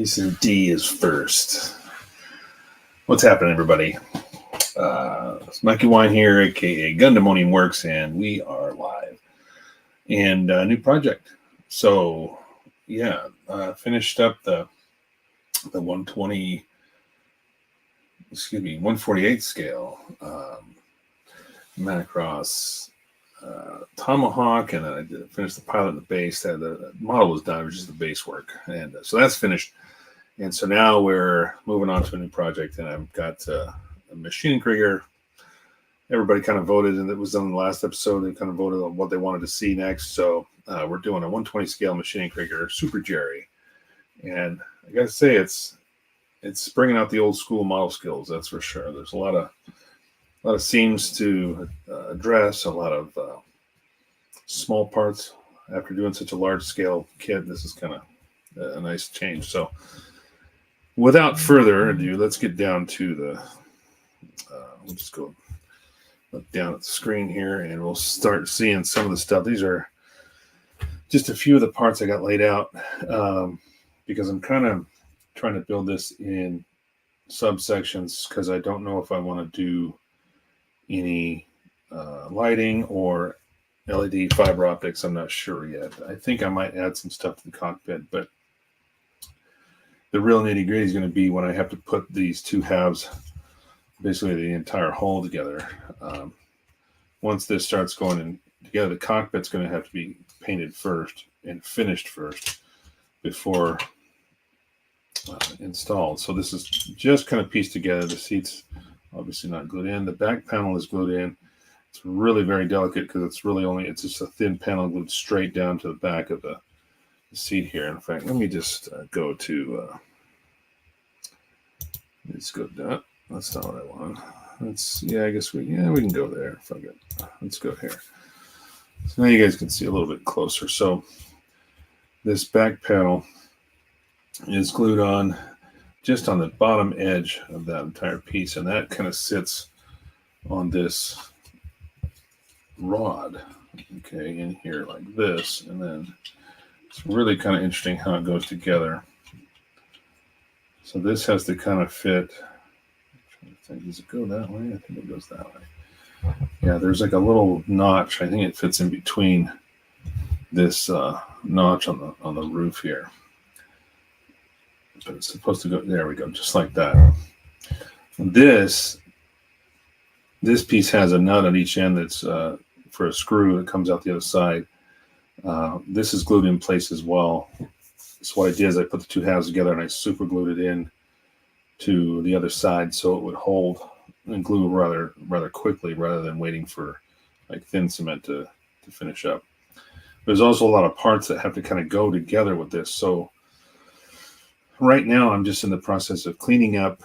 Jason D is first. What's happening, everybody? It's Ma.K here, aka Gundamonium Works, and we are live. And a new project. So, yeah, finished up the 148 scale Macross Tomahawk, and then I finished the pilot and the base. The model was done, which is the base work, and so that's finished. And so now we're moving on to a new project, and I've got a Maschinen Krieger. Everybody kind of voted, and it was done in the last episode. They kind of voted on what they wanted to see next. So we're doing a 120 scale Maschinen Krieger Super Jerry, and I got to say it's bringing out the old school model skills. That's for sure. There's a lot of seams to address, a lot of small parts. After doing such a large scale kit, this is kind of a nice change. So without further ado, let's get down to the, we'll just go look down at the screen here and we'll start seeing some of the stuff. These are just a few of the parts I got laid out because I'm kind of trying to build this in subsections because I don't know if I want to do any lighting or LED fiber optics. I'm not sure yet. I think I might add some stuff to the cockpit, but the real nitty-gritty is going to be when I have to put these two halves, basically the entire hull together. Once this starts going in together, the cockpit's going to have to be painted first and finished first before installed. So this is just kind of pieced together. The seats obviously not glued in. The back panel is glued in. It's really very delicate because it's just a thin panel glued straight down to the back of the seat here. In fact, let me just go to let's go down. That's not what I want. I guess we can go there. Fuck it. Let's go here. So now you guys can see a little bit closer. So this back panel is glued on just on the bottom edge of that entire piece, and that kind of sits on this rod, okay, in here like this, and then it's really kind of interesting how it goes together. So this has to kind of fit. I'm trying to think, does it go that way? I think it goes that way. Yeah, there's like a little notch. I think it fits in between this notch on the roof here. But it's supposed to go, there we go, just like that. This piece has a nut on each end that's for a screw that comes out the other side. This is glued in place as well. So what I did is I put the two halves together and I super glued it in to the other side so it would hold and glue rather quickly rather than waiting for like thin cement to finish up. There's also a lot of parts that have to kind of go together with this. So right now I'm just in the process of cleaning up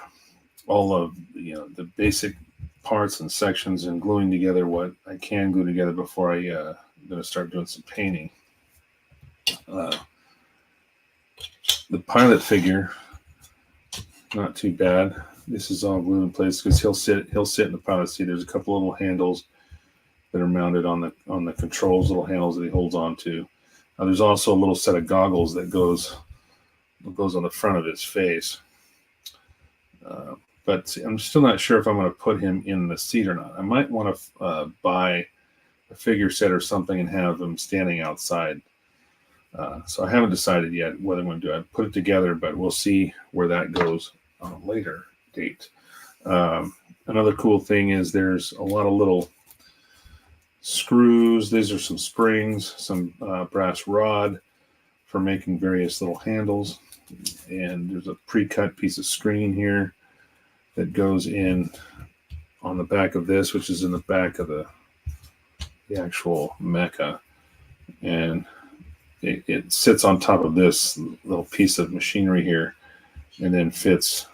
all of the basic parts and sections and gluing together what I can glue together before I'm going to start doing some painting. The pilot figure, not too bad. This is all glued in place because he'll sit in the pilot seat. There's a couple little handles that are mounted on the controls, little handles that he holds on to. There's also a little set of goggles that goes on the front of his face. But I'm still not sure if I'm going to put him in the seat or not. I might want to buy a figure set or something and have him standing outside. So I haven't decided yet whether I'm going to do it. I put it together, but we'll see where that goes on a later date. Another cool thing is there's a lot of little screws. These are some springs, some brass rod for making various little handles. And there's a pre-cut piece of screen here that goes in on the back of this, which is in the back of the actual mecha, and it sits on top of this little piece of machinery here, and then fits.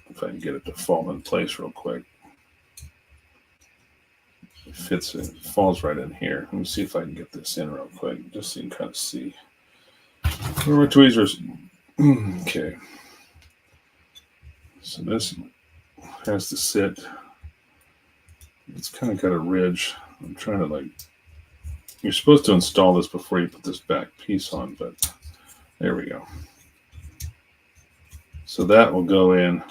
If I can get it to fall in place real quick, it falls right in here. Let me see if I can get this in real quick, just so you can kind of see. Where are my tweezers? Okay. So this has to sit. It's kind of got a ridge. I'm trying to you're supposed to install this before you put this back piece on, but there we go. So that will go in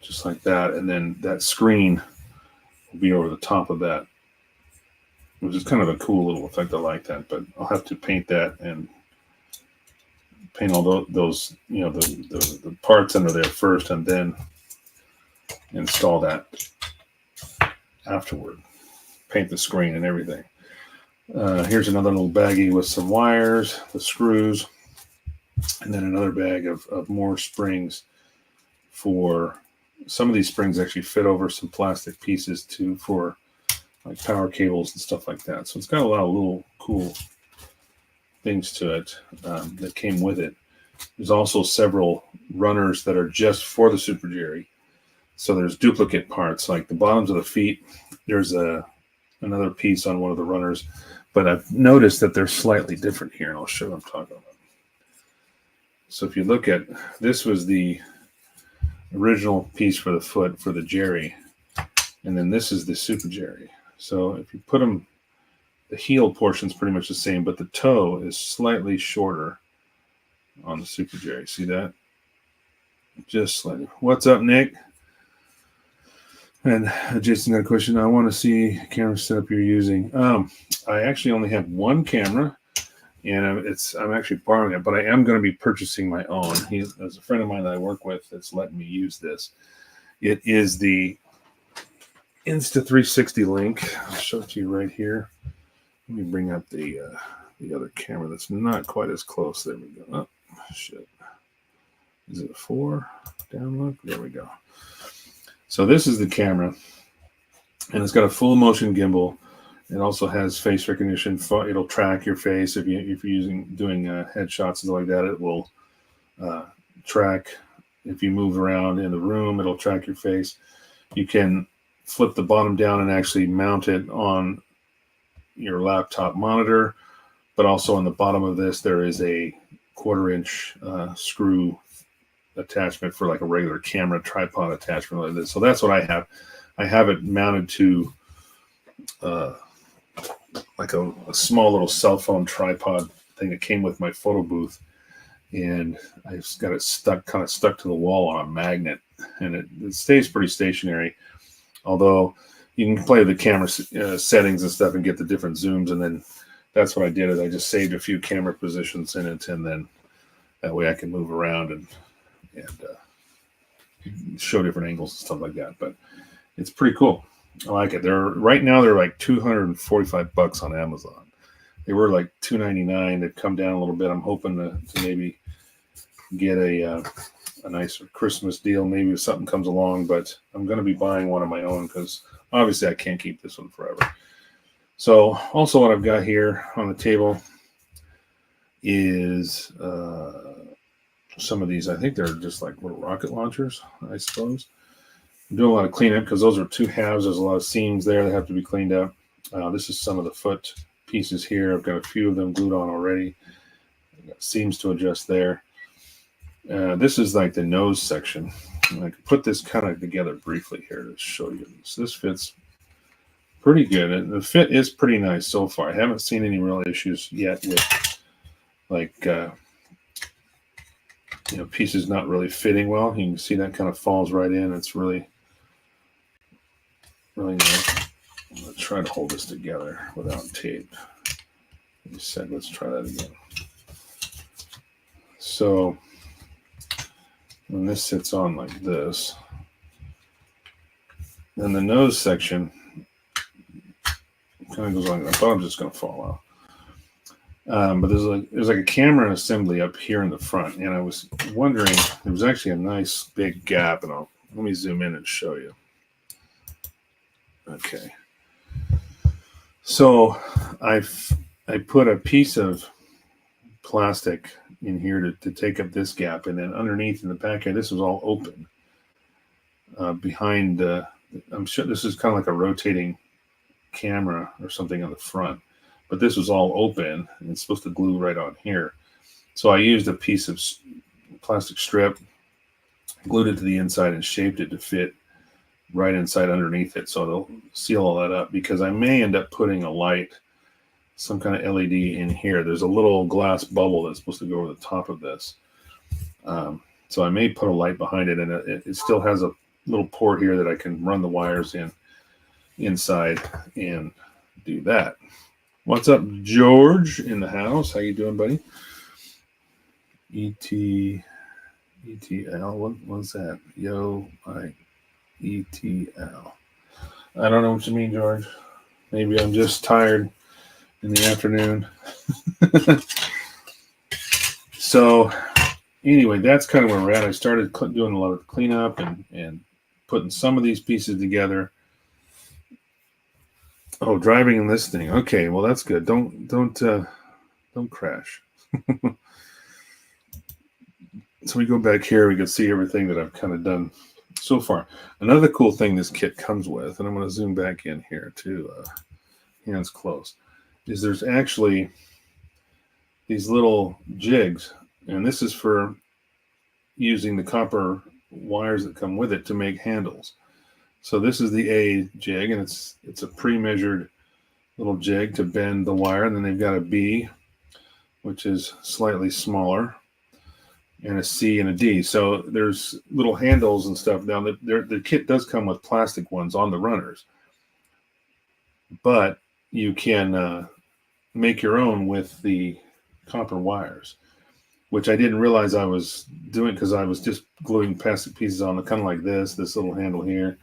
just like that, and then that screen will be over the top of that, which is kind of a cool little effect. I like that, but I'll have to paint that and paint all those, you know, the parts under there first, and then install that afterward. Paint the screen and everything. Here's another little baggie with some wires, the screws, and then another bag of more springs. For some of these springs actually fit over some plastic pieces for like power cables and stuff like that. So it's got a lot of little cool things to it that came with it. There's also several runners that are just for the Super Jerry. So there's duplicate parts, like the bottoms of the feet. There's another piece on one of the runners, but I've noticed that they're slightly different here, and I'll show what I'm talking about. So if you look at, this was the original piece for the foot for the Jerry, and then this is the Super Jerry. So if you put them, the heel portion is pretty much the same, but the toe is slightly shorter on the Super Jerry. See that? Just slightly. What's up, Nick? And Jason got a question. I want to see camera setup you're using. I actually only have one camera, and I'm actually borrowing it, but I am going to be purchasing my own. There's a friend of mine that I work with that's letting me use this. It is the Insta360 link. I'll show it to you right here. Let me bring up the other camera that's not quite as close. There we go. Oh, shit. Is it a 4? Down look? There we go. So this is the camera, and it's got a full motion gimbal. It also has face recognition. It'll track your face if you're doing headshots and stuff like that. It will track if you move around in the room. It'll track your face. You can flip the bottom down and actually mount it on your laptop monitor, but also on the bottom of this there is a 1/4-inch screw attachment for like a regular camera tripod attachment like this. So that's what I have. I have it mounted to like a small little cell phone tripod thing that came with my photo booth, and I've got it kind of stuck to the wall on a magnet, and it stays pretty stationary. Although you can play with the camera settings and stuff and get the different zooms, and then that's what I did. Is I just saved a few camera positions in it, and then that way I can move around and show different angles and stuff like that. But it's pretty cool. I like it. Right now they're like $245 on Amazon. They were like $299. They've come down a little bit. I'm hoping to maybe get a nicer Christmas deal. Maybe if something comes along, but I'm going to be buying one of my own because obviously I can't keep this one forever. So also what I've got here on the table is some of these. I think they're just like little rocket launchers, I suppose. I'm doing a lot of cleanup because those are 2 halves. There's a lot of seams there that have to be cleaned up. This is some of the foot pieces here. I've got a few of them glued on already. I've got seams to adjust there. This is like the nose section. And I can put this kind of together briefly here to show you. So this fits pretty good. And the fit is pretty nice so far. I haven't seen any real issues yet with like pieces not really fitting well. You can see that kind of falls right in. It's really nice. I'm going to try to hold this together without tape. Let's try that again. So when this sits on like this, then the nose section kind of goes on. I thought I'm just going to fall off. But there's like a camera assembly up here in the front, and I was wondering, there was actually a nice big gap, and let me zoom in and show you. Okay. So I put a piece of plastic in here to take up this gap, and then underneath in the back here, this was all open. Behind, I'm sure this is kind of like a rotating camera or something on the front. But this was all open, and it's supposed to glue right on here. So I used a piece of plastic strip, glued it to the inside, and shaped it to fit right inside underneath it. So it'll seal all that up, because I may end up putting a light, some kind of LED in here. There's a little glass bubble that's supposed to go over the top of this. So I may put a light behind it, and it still has a little port here that I can run the wires inside and do that. What's up, George, in the house? How you doing, buddy? ETL. What's that? ETL. I don't know what you mean, George. Maybe I'm just tired in the afternoon. So anyway, that's kind of where we're at. I started doing a lot of cleanup and putting some of these pieces together. Oh, driving and listening. Okay, well that's good. Don't crash. So we go back here. We can see everything that I've kind of done so far. Another cool thing this kit comes with, and I'm going to zoom back in here too. Hands close. Is there's actually these little jigs, and this is for using the copper wires that come with it to make handles. So this is the A jig, and it's a pre-measured little jig to bend the wire, and then they've got a B, which is slightly smaller, and a C and a D. So there's little handles and stuff. Now the kit does come with plastic ones on the runners, but you can make your own with the copper wires, which I didn't realize I was doing because I was just gluing plastic pieces on, kind of like this little handle here,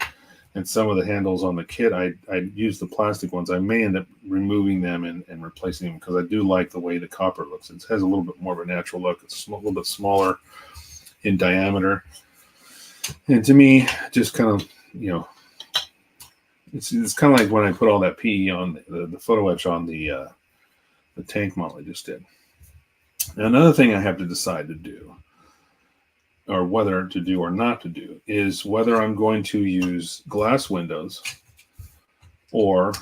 and some of the handles on the kit. I used the plastic ones. I may end up removing them and replacing them because I do like the way the copper looks. It has a little bit more of a natural look. It's a little bit smaller in diameter, and to me, just kind of, it's kind of like when I put all that PE on the photo etch on the tank model I just did. Now, another thing I have to decide to do, or whether to do or not to do, is whether I'm going to use glass windows or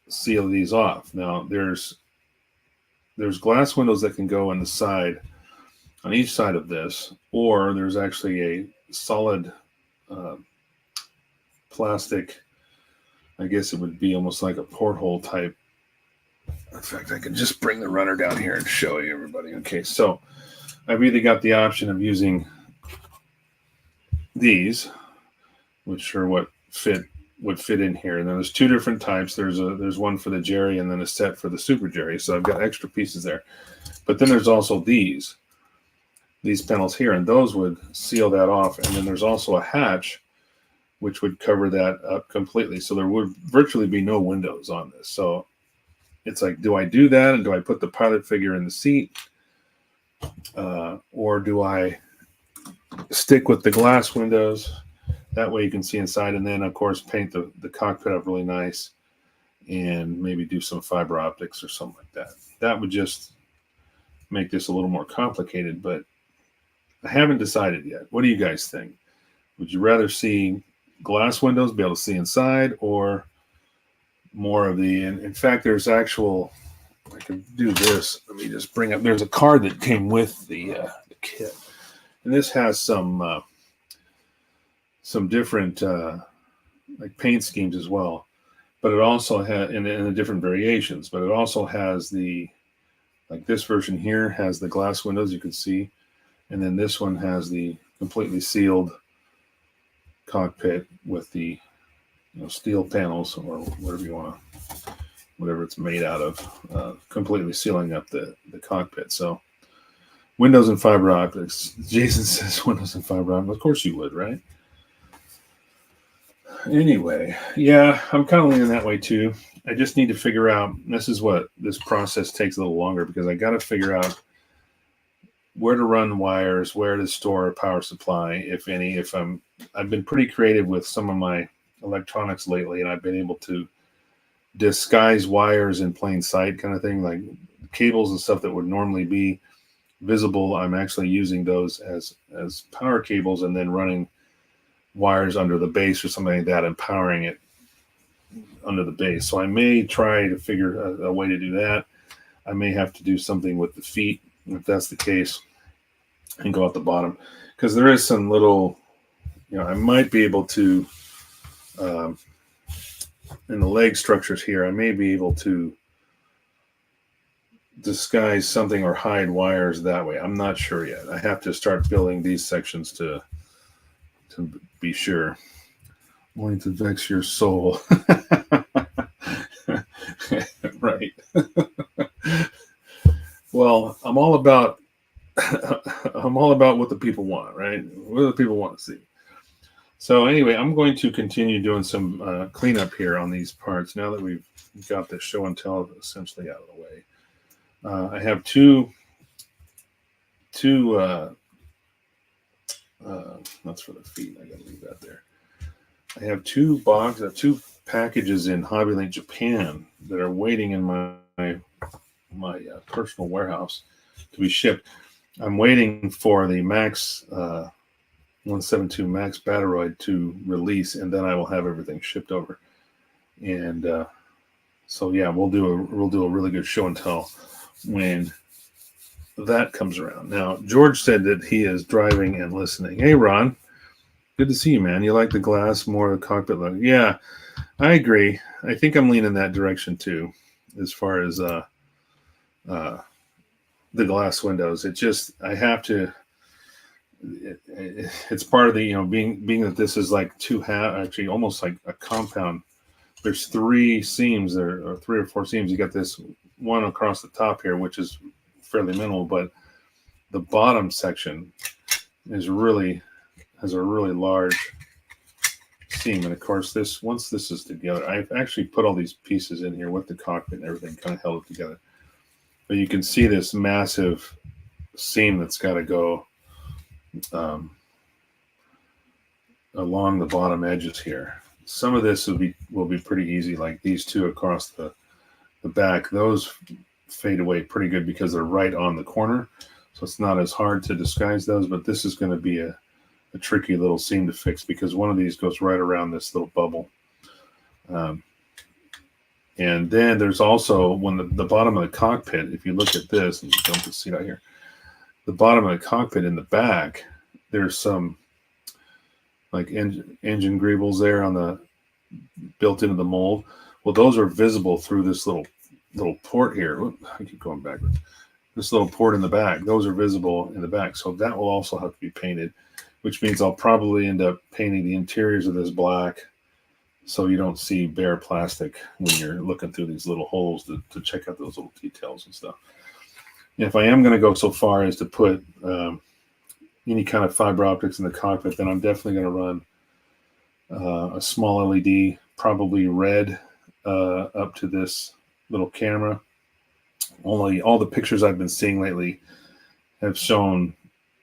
seal these off. Now, there's glass windows that can go on the side, on each side of this, or there's actually a solid plastic, I guess it would be almost like a porthole type. In fact, I can just bring the runner down here and show you, everybody. Okay, so I've either got the option of using these, which are what would fit in here, and then there's two different types. There's one for the Jerry and then a set for the Super Jerry. So I've got extra pieces there. But then there's also these panels here, and those would seal that off. And then there's also a hatch which would cover that up completely. So there would virtually be no windows on this. So it's like, do I do that, and do I put the pilot figure in the seat, or do I stick with the glass windows? That way you can see inside, and then of course paint the cockpit up really nice, and maybe do some fiber optics or something like that. That would just make this a little more complicated, but I haven't decided yet. What do you guys think? Would you rather see glass windows, be able to see inside, or more of the, and in fact, there's actual, I can do this. Let me just bring up, there's a card that came with the kit, and this has some different like paint schemes as well, but it also has in the different variations, but it also has like this version here has the glass windows, you can see, and then this one has the completely sealed cockpit with the steel panels, or whatever you want to, whatever it's made out of, completely sealing up the cockpit. So windows and fiber optics. Jason says windows and fiber optics. Of course you would, right? Anyway, yeah, I'm kind of leaning that way too. I just need to figure out, this is what this process takes a little longer, because I got to figure out where to run wires, where to store a power supply, if any. I've been pretty creative with some of my electronics lately, and I've been able to disguise wires in plain sight, kind of thing, like cables and stuff that would normally be visible. I'm actually using those as power cables, and then running wires under the base or something like that, and powering it under the base. So I may try to figure a way to do that. I may have to do something with the feet, if that's the case, and go at the bottom, because there is some little, I might be able to, in the leg structures here, I may be able to disguise something or hide wires that way. I'm not sure yet. I have to start building these sections to be sure. Wanting to vex your soul. Right. Well, I'm all about what the people want, right? What do the people want to see? So anyway, I'm going to continue doing some cleanup here on these parts now that we've got the show and tell essentially out of the way. I have two that's for the feet. I gotta leave that there. I have two packages in Hobbylink Japan that are waiting in my personal warehouse to be shipped. I'm waiting for the Max 172 Max Battoroid to release, and then I will have everything shipped over. And so yeah, we'll do a really good show and tell when that comes around. Now, George said that he is driving and listening. Hey, Ron, good to see you, man. You like the glass more, the cockpit look? Yeah, I agree. I think I'm leaning that direction too, as far as the glass windows. It just, I have to. It's part of the, being that this is like actually almost like a compound. There's three seams there, or three or four seams. You got this one across the top here, which is fairly minimal, but the bottom section has a really large seam. And of course, once this is together, I've actually put all these pieces in here with the cockpit and everything, kind of held it together. But you can see this massive seam that's got to go along the bottom edges here. Some of this will be pretty easy, like these two across the back. Those fade away pretty good because they're right on the corner, so it's not as hard to disguise those. But this is going to be a tricky little seam to fix because one of these goes right around this little bubble. And then there's also the bottom of the cockpit. If you look at this and dump the seat out here, the bottom of the cockpit in the back, there's some like engine greebles there built into the mold. Well, those are visible through this little port here. Oop, I keep going backwards. This little port in the back, those are visible in the back. So that will also have to be painted, which means I'll probably end up painting the interiors of this black so you don't see bare plastic when you're looking through these little holes to check out those little details and stuff. And if I am going to go so far as to put any kind of fiber optics in the cockpit, then I'm definitely going to run a small LED, probably red, up to this little camera. Only all the pictures I've been seeing lately have shown,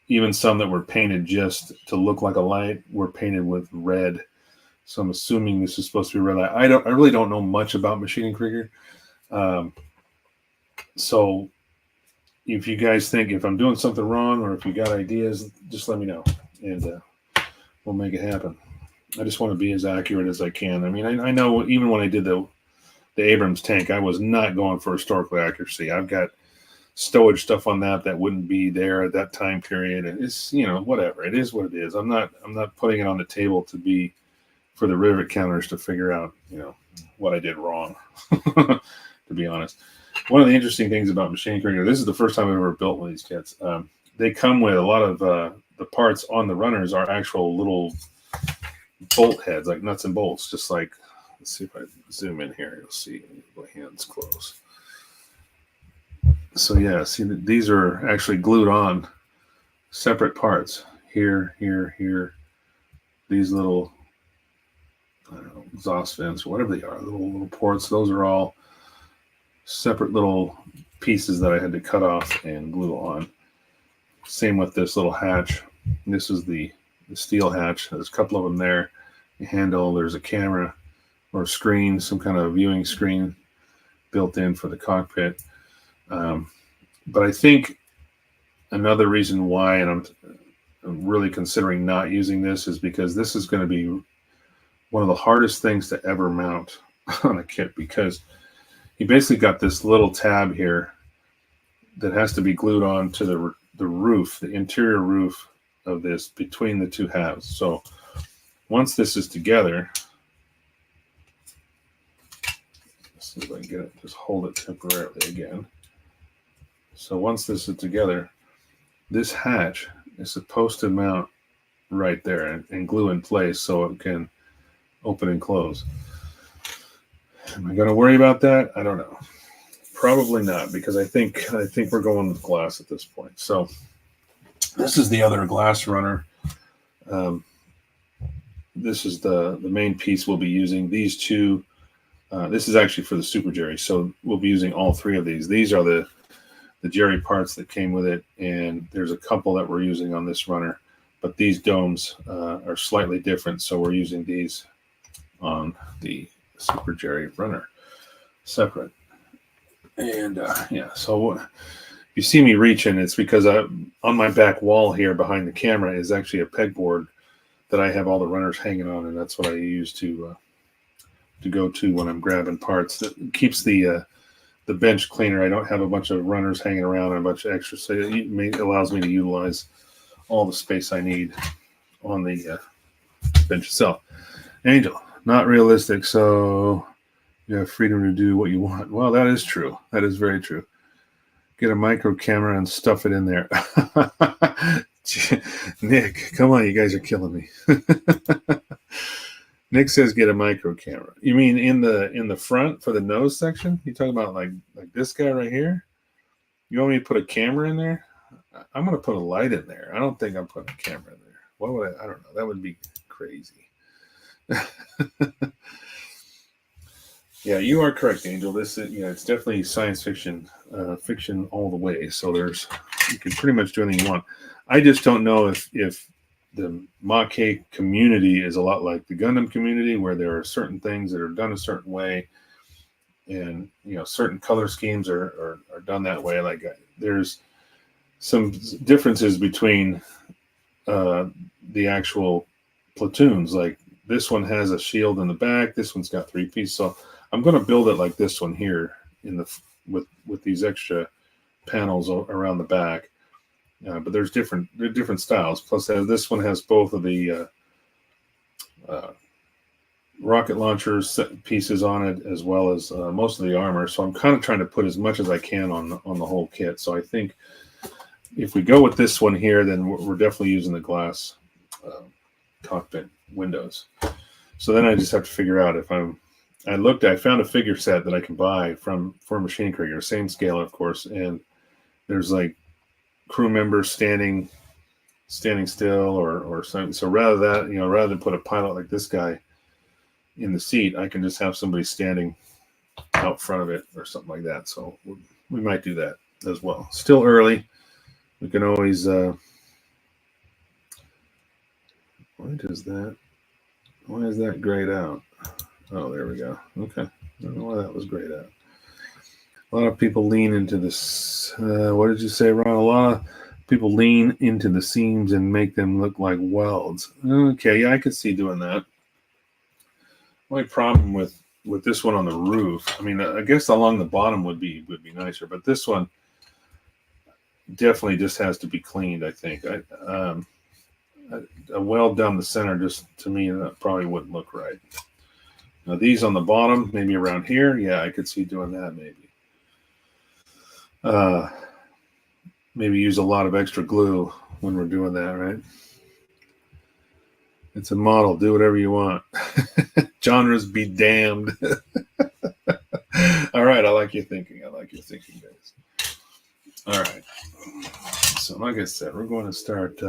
even some that were painted just to look like a light, were painted with red. So I'm assuming this is supposed to be red light. I really don't know much about Maschinen Krieger. So if you guys think if I'm doing something wrong or if you got ideas, just let me know and we'll make it happen. I just want to be as accurate as I can. I mean, I know even when I did the Abrams tank, I was not going for historical accuracy. I've got stowage stuff on that wouldn't be there at that time period. And it's, whatever. It is what it is. I'm not putting it on the table to be for the rivet counters to figure out, what I did wrong, to be honest. One of the interesting things about Maschinen Krieger, this is the first time I've ever built one of these kits. They come with a lot of the parts on the runners are actual little bolt heads, like nuts and bolts, just like, let's see if I zoom in here. You'll see my hands close. So yeah, see, these are actually glued on separate parts. Here. These little, I don't know, exhaust vents, whatever they are, little ports. Those are all separate little pieces that I had to cut off and glue on. Same with this little hatch. This is the steel hatch. There's a couple of them there. The handle, there's a camera or a screen, some kind of viewing screen built in for the cockpit. But I think another reason why, and I'm really considering not using this, is because this is going to be one of the hardest things to ever mount on a kit, because you basically got this little tab here that has to be glued on to the roof, the interior roof of this between the two halves. So once this is together, let's see if I can get it, just hold it temporarily again. So once this is together, this hatch is supposed to mount right there and glue in place so it can open and close. Am I going to worry about that? I don't know. Probably not, because I think we're going with glass at this point. So this is the other glass runner. This is the main piece we'll be using. These two, this is actually for the Super Jerry. So we'll be using all three of these. These are the Jerry parts that came with it, and there's a couple that we're using on this runner, but these domes are slightly different, so we're using these on the Super Jerry runner separate. And yeah, so you see me reaching, it's because on my back wall here behind the camera is actually a pegboard that I have all the runners hanging on, and that's what I use to go to when I'm grabbing parts. That keeps the bench cleaner. I don't have a bunch of runners hanging around and a bunch of extra, so it allows me to utilize all the space I need on the bench itself. Angel, not realistic, so you have freedom to do what you want. Well, that is true. That is very true. Get a micro camera and stuff it in there. Nick, come on, you guys are killing me. Nick says get a micro camera. You mean in the front for the nose section? You talking about like this guy right here? You want me to put a camera in there? I'm going to put a light in there. I don't think I'm putting a camera in there. What would I don't know. That would be crazy. Yeah, you are correct, Angel. This is, it's definitely science fiction, fiction all the way. So you can pretty much do anything you want. I just don't know if the Ma.K community is a lot like the Gundam community, where there are certain things that are done a certain way, and certain color schemes are done that way. Like there's some differences between the actual platoons. Like this one has a shield in the back. This one's got 3 pieces. So I'm going to build it like this one here with these extra panels around the back. But there's different styles. Plus, this one has both of the rocket launchers pieces on it, as well as most of the armor. So I'm kind of trying to put as much as I can on the whole kit. So I think if we go with this one here, then we're definitely using the glass cockpit windows. So then I just have to figure out if I found a figure set that I can buy for Maschinen Krieger, same scale, of course, and there's like crew members standing still or something. So rather than put a pilot like this guy in the seat, I can just have somebody standing out front of it or something like that. So we might do that as well. Still early. We can always why is that grayed out? Oh, there we go. Okay. I don't know why that was grayed out. A lot of people lean into this. What did you say, Ron? A lot of people lean into the seams and make them look like welds. Okay, yeah, I could see doing that. Only problem with this one on the roof, I mean, I guess along the bottom would be nicer, but this one definitely just has to be cleaned, I think. A weld down the center, just to me, that probably wouldn't look right. Now, these on the bottom, maybe around here, yeah, I could see doing that maybe. Maybe use a lot of extra glue when we're doing that, right? It's a model. Do whatever you want. Genres be damned. All right. I like your thinking. Guys. All right. So like I said, we're going to start.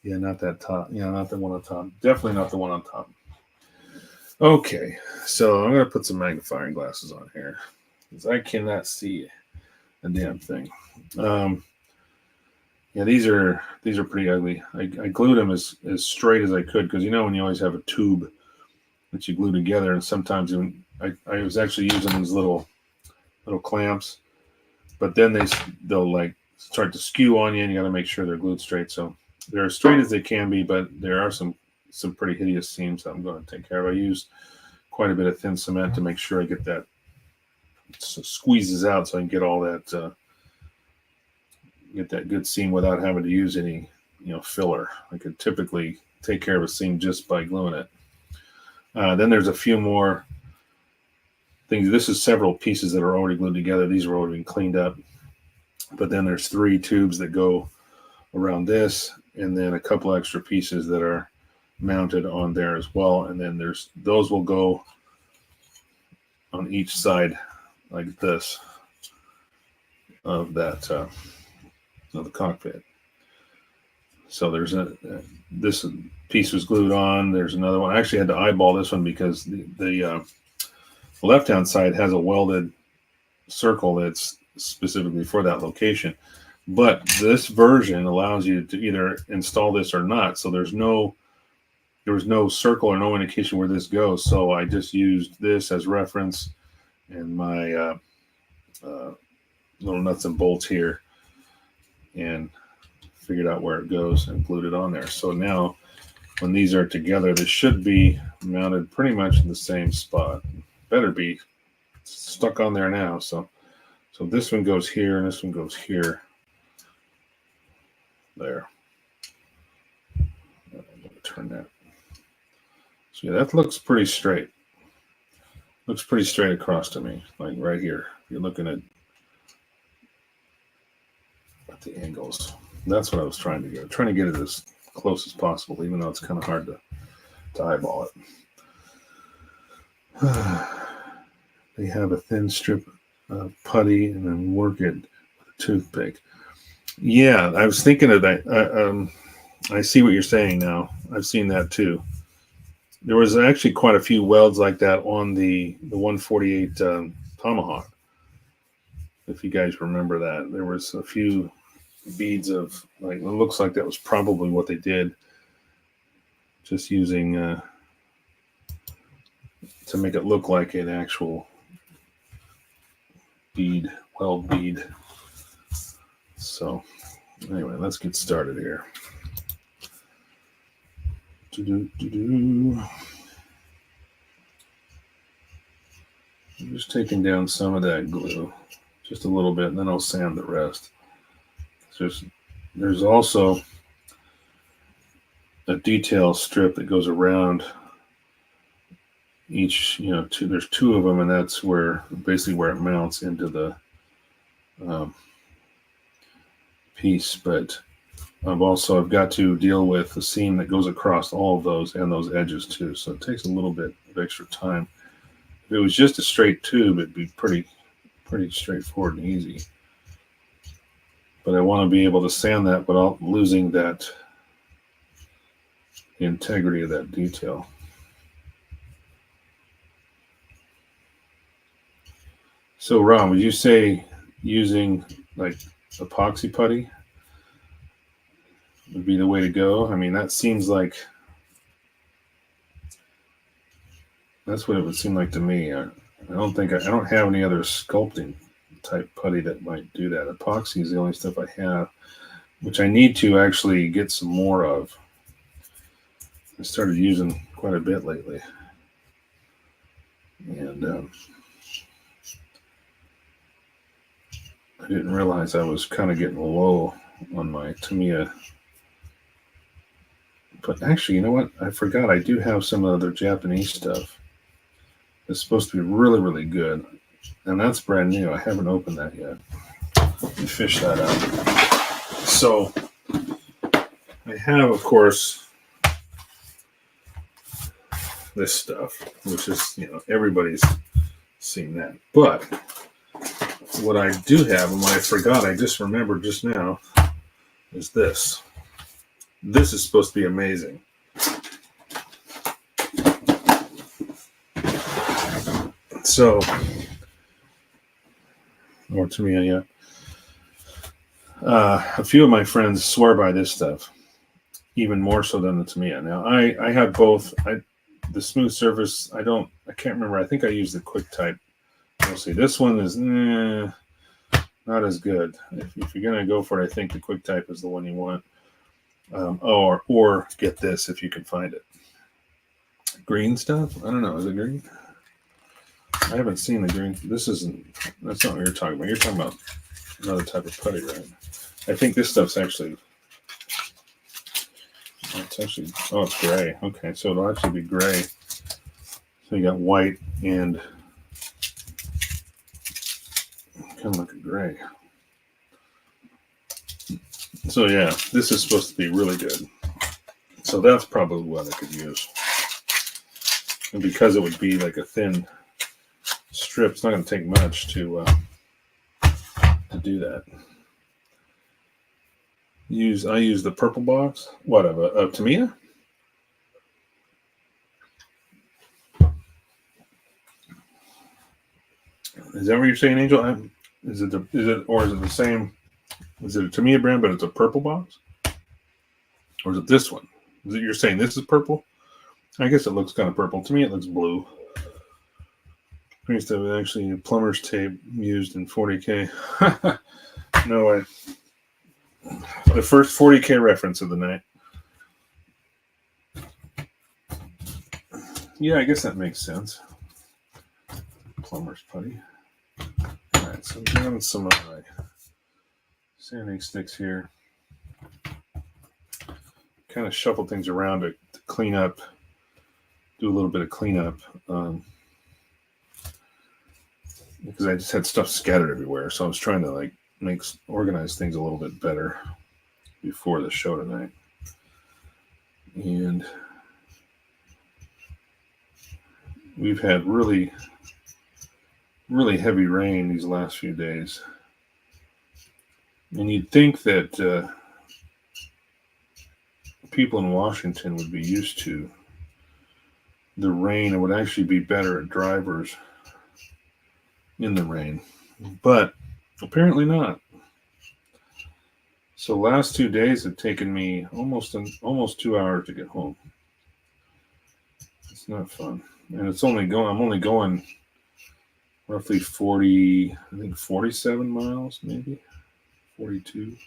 Not that top. Not the one on top. Definitely not the one on top. Okay. So I'm going to put some magnifying glasses on here because I cannot see a damn thing. These are pretty ugly. I glued them as straight as I could because when you always have a tube that you glue together, and sometimes even I was actually using these little clamps, but then they'll like start to skew on you, and you got to make sure they're glued straight. So they're as straight as they can be, but there are some pretty hideous seams that I'm going to take care of. I used quite a bit of thin cement to make sure I get that squeezes out, so I can get all that. Get that good seam without having to use any filler. I could typically take care of a seam just by gluing it. Then there's a few more things. This is several pieces that are already glued together. These are already been cleaned up. But then there's 3 tubes that go around this, and then a couple extra pieces that are mounted on there as well. And then those will go on each side like this of that of the cockpit. So there's this piece was glued on. There's another one. I actually had to eyeball this one because the left-hand side has a welded circle that's specifically for that location. But this version allows you to either install this or not. So there was no circle or no indication where this goes. So I just used this as reference and my little nuts and bolts here and figured out where it goes and glued it on there. So now when these are together, this should be mounted pretty much in the same spot. Better be stuck on there now. So this one goes here and this one goes here. There. I'm going to turn that. So yeah, that looks pretty straight. Looks pretty straight across to me, like right here. You're looking at the angles. That's what I was trying to get. Trying to get it as close as possible, even though it's kind of hard to eyeball it. They have a thin strip of putty and then work it with a toothpick. Yeah, I was thinking of that. I see what you're saying now. I've seen that too. There was actually quite a few welds like that on the 148 Tomahawk. If you guys remember that, there was a few beads of, like, it looks like that was probably what they did, just using to make it look like an actual bead, weld bead. So anyway, let's get started here. I'm just taking down some of that glue, just a little bit, and then I'll sand the rest. There's also a detail strip that goes around each, there's 2 of them, and that's basically where it mounts into the piece. But I've got to deal with the seam that goes across all of those and those edges too. So it takes a little bit of extra time. If it was just a straight tube, it'd be pretty straightforward and easy. But I want to be able to sand that without losing the integrity of that detail. So Ron, would you say using like epoxy putty would be the way to go? I mean, that seems like that's what it would seem like to me. I don't have any other sculpting type putty that might do that. Epoxy is the only stuff I have, which I need to actually get some more of. I started using quite a bit lately, and I didn't realize I was kind of getting low on my Tamiya. But actually, you know what? I forgot I do have some other Japanese stuff. It's supposed to be really, really good. And that's brand new. I haven't opened that yet. Let me fish that out. So I have, of course, this stuff, which is, everybody's seen that. But what I do have, and what I forgot, I just remembered just now, is this. This is supposed to be amazing. So, or to me, yeah. A few of my friends swear by this stuff, even more so than the Tamiya. Now, I have both. The smooth surface, I can't remember. I think I used the quick type. We'll see. This one is not as good. If you're gonna go for it, I think the quick type is the one you want. Or get this if you can find it. Green stuff? I don't know. Is it green? I haven't seen the green. That's not what you're talking about. You're talking about another type of putty, right? I think this stuff's actually, it's gray. Okay, so it'll actually be gray. So you got white and kind of like a gray. So yeah, this is supposed to be really good. So that's probably what I could use. And because it would be like a thin strip, it's not going to take much to do that. I use the purple box. What of Tamiya? Is that what you're saying, Angel? Is it the same? Is it a Tamiya brand, but it's a purple box? Or is it this one? You're saying this is purple? I guess it looks kind of purple. To me, it looks blue. I used to have actually plumber's tape used in 40K. No way. The first 40K reference of the night. Yeah, I guess that makes sense. Plumber's putty. All right, so I'm grabbing some of my sanding sticks here. Kind of shuffle things around to clean up, do a little bit of cleanup. Because I just had stuff scattered everywhere. So I was trying to organize things a little bit better before the show tonight. And we've had really, really heavy rain these last few days. And you'd think that people in Washington would be used to the rain and would actually be better at drivers in the rain, but apparently not. So last 2 days have taken me almost 2 hours to get home. It's not fun, and I'm only going roughly 47 miles, maybe 42.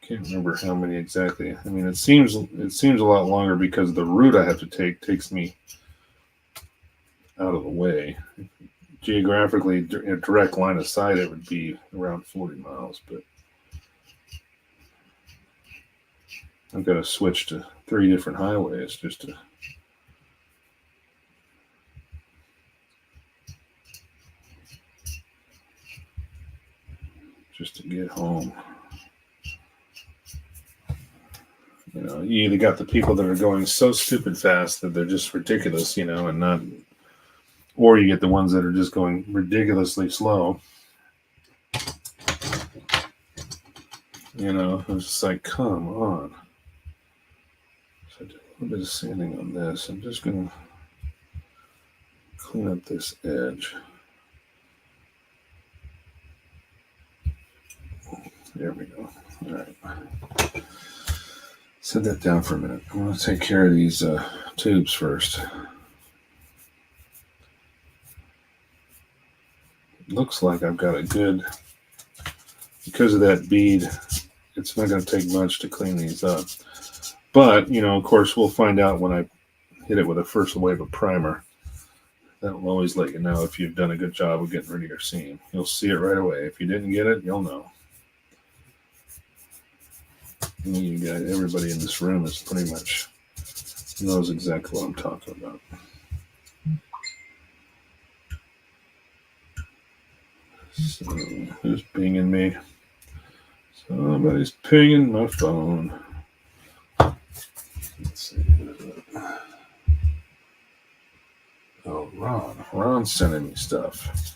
Can't remember how many exactly. I mean, it seems a lot longer because the route I have to take takes me out of the way. Geographically, in a direct line of sight, it would be around 40 miles, but I've got to switch to 3 different highways just to get home. You know, you either got the people that are going so stupid fast that they're just ridiculous, and not, or you get the ones that are just going ridiculously slow. It's just like, come on. So I did a little bit of sanding on this. I'm just going to clean up this edge. There we go. All right. Set that down for a minute. I want to take care of these tubes first. Looks like I've got a good, because of that bead, it's not going to take much to clean these up. But, of course, we'll find out when I hit it with a first wave of primer. That will always let you know if you've done a good job of getting rid of your seam. You'll see it right away. If you didn't get it, you'll know. You guys, everybody in this room is pretty much knows exactly what I'm talking about. So, who's pinging me? Somebody's pinging my phone. Let's see. Oh, Ron's sending me stuff.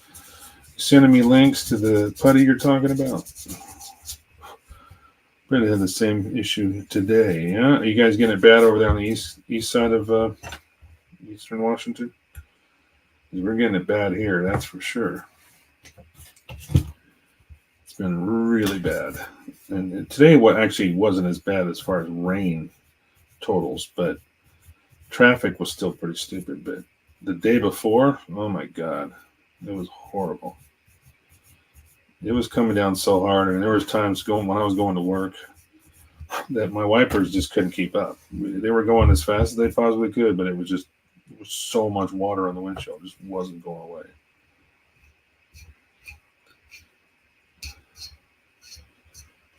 Sending me links to the putty you're talking about. We're going to have the same issue today. Yeah? Are you guys getting it bad over there on the east side of eastern Washington? We're getting it bad here, that's for sure. It's been really bad. And today what actually wasn't as bad as far as rain totals, but traffic was still pretty stupid. But the day before, oh my God, it was horrible. It was coming down so hard, and there was times when I was going to work that my wipers just couldn't keep up. They were going as fast as they possibly could, but it was so much water on the windshield, it just wasn't going away.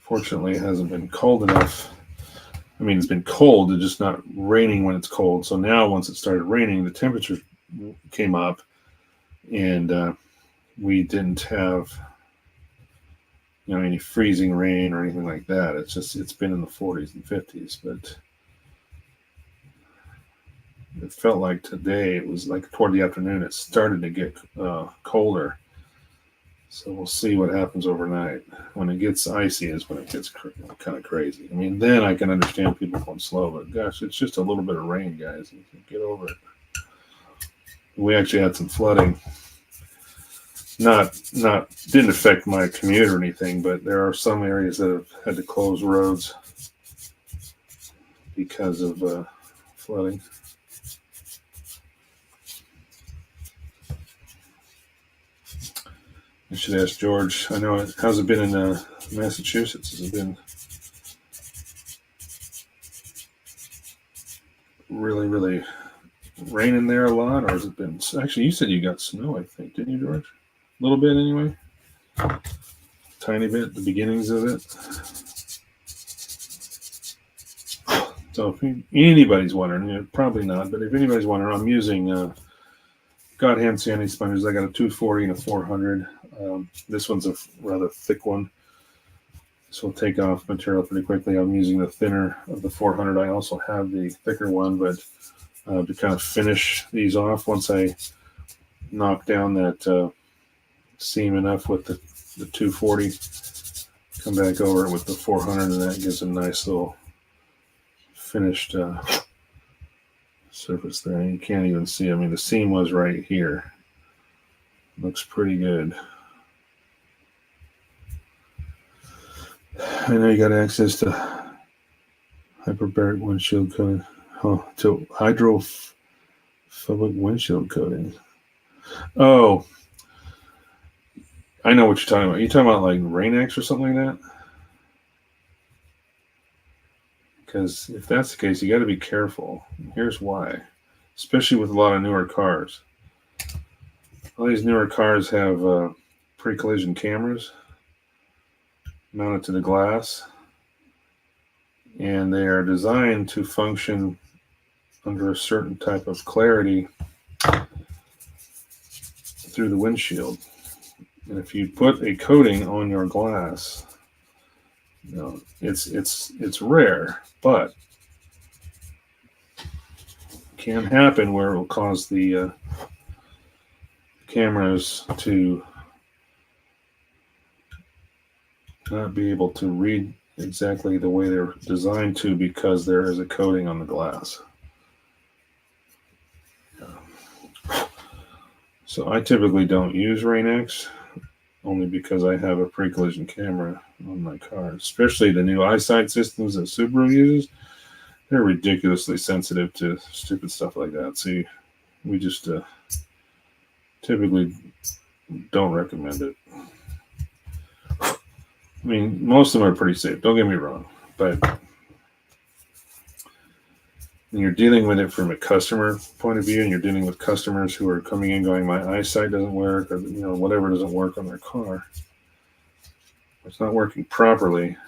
Fortunately, it hasn't been cold enough. I mean, it's been cold, it's just not raining when it's cold. So now, once it started raining, the temperature came up, and we didn't have any freezing rain or anything like that. It's been in the 40s and 50s, but it felt like today, it was like toward the afternoon, it started to get colder. So we'll see what happens overnight. When it gets icy is when it gets kind of crazy. I mean, then I can understand people going slow, but gosh, it's just a little bit of rain, guys. You can get over it. We actually had some flooding. Not didn't affect my commute or anything, but there are some areas that have had to close roads because of flooding. I should ask George. I know. How's it been in Massachusetts? Has it been really, really raining there a lot, or has it been? Actually, you said you got snow. I think, didn't you, George? A little bit, anyway. Tiny bit. The beginnings of it. So if anybody's wondering, probably not, but if anybody's wondering, I'm using God Hand Sanding Sponges. I got a 240 and a 400. This one's a rather thick one. This will take off material pretty quickly. I'm using the thinner of the 400. I also have the thicker one, but to kind of finish these off, once I knock down that seam enough with the 240, come back over it with the 400, and that gives a nice little finished surface there. You can't even see. I mean, the seam was right here. Looks pretty good. I know you got access to hyperbaric windshield coating. To hydrophobic windshield coating. Oh, I know what you're talking about. You're talking about like Rain-X or something like that? Because if that's the case, you got to be careful. Here's why. Especially with a lot of newer cars. All these newer cars have pre-collision cameras mounted to the glass, and they are designed to function under a certain type of clarity through the windshield. And if you put a coating on your glass, it's rare, but it can happen where it will cause the cameras to not be able to read exactly the way they're designed to, because there is a coating on the glass. So I typically don't use Rain-X, only because I have a pre-collision camera on my car. Especially the new eyesight systems that Subaru uses, they're ridiculously sensitive to stupid stuff like that. So we just typically don't recommend it. I mean, most of them are pretty safe, don't get me wrong, but when you're dealing with it from a customer point of view, and you're dealing with customers who are coming in going, my eyesight doesn't work, or whatever doesn't work on their car, it's not working properly,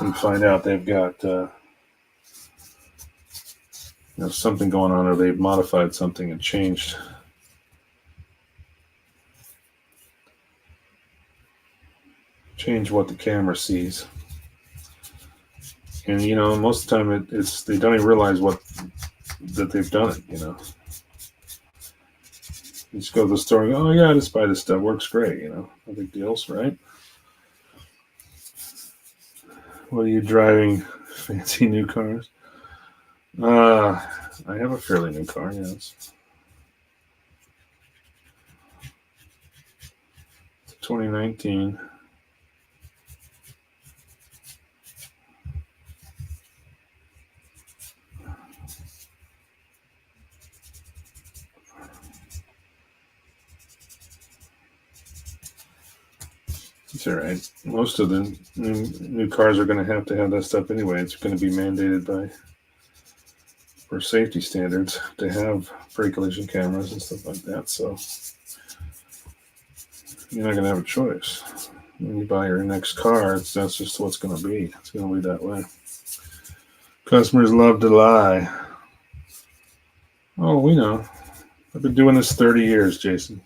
and find out they've got something going on, or they've modified something and changed what the camera sees. And most of the time it's they don't even realize that they've done it. You just go to the store and go, oh yeah, just buy this stuff, works great. No big deals, right? What are you driving? Fancy new cars? I have a fairly new car, yes. It's 2019. It's all right. Most of the new cars are going to have that stuff anyway. It's going to be mandated for safety standards to have pre-collision cameras and stuff like that. So you're not going to have a choice. When you buy your next car, that's just what's going to be. It's going to be that way. Customers love to lie. Oh, we know. I've been doing this 30 years, Jason.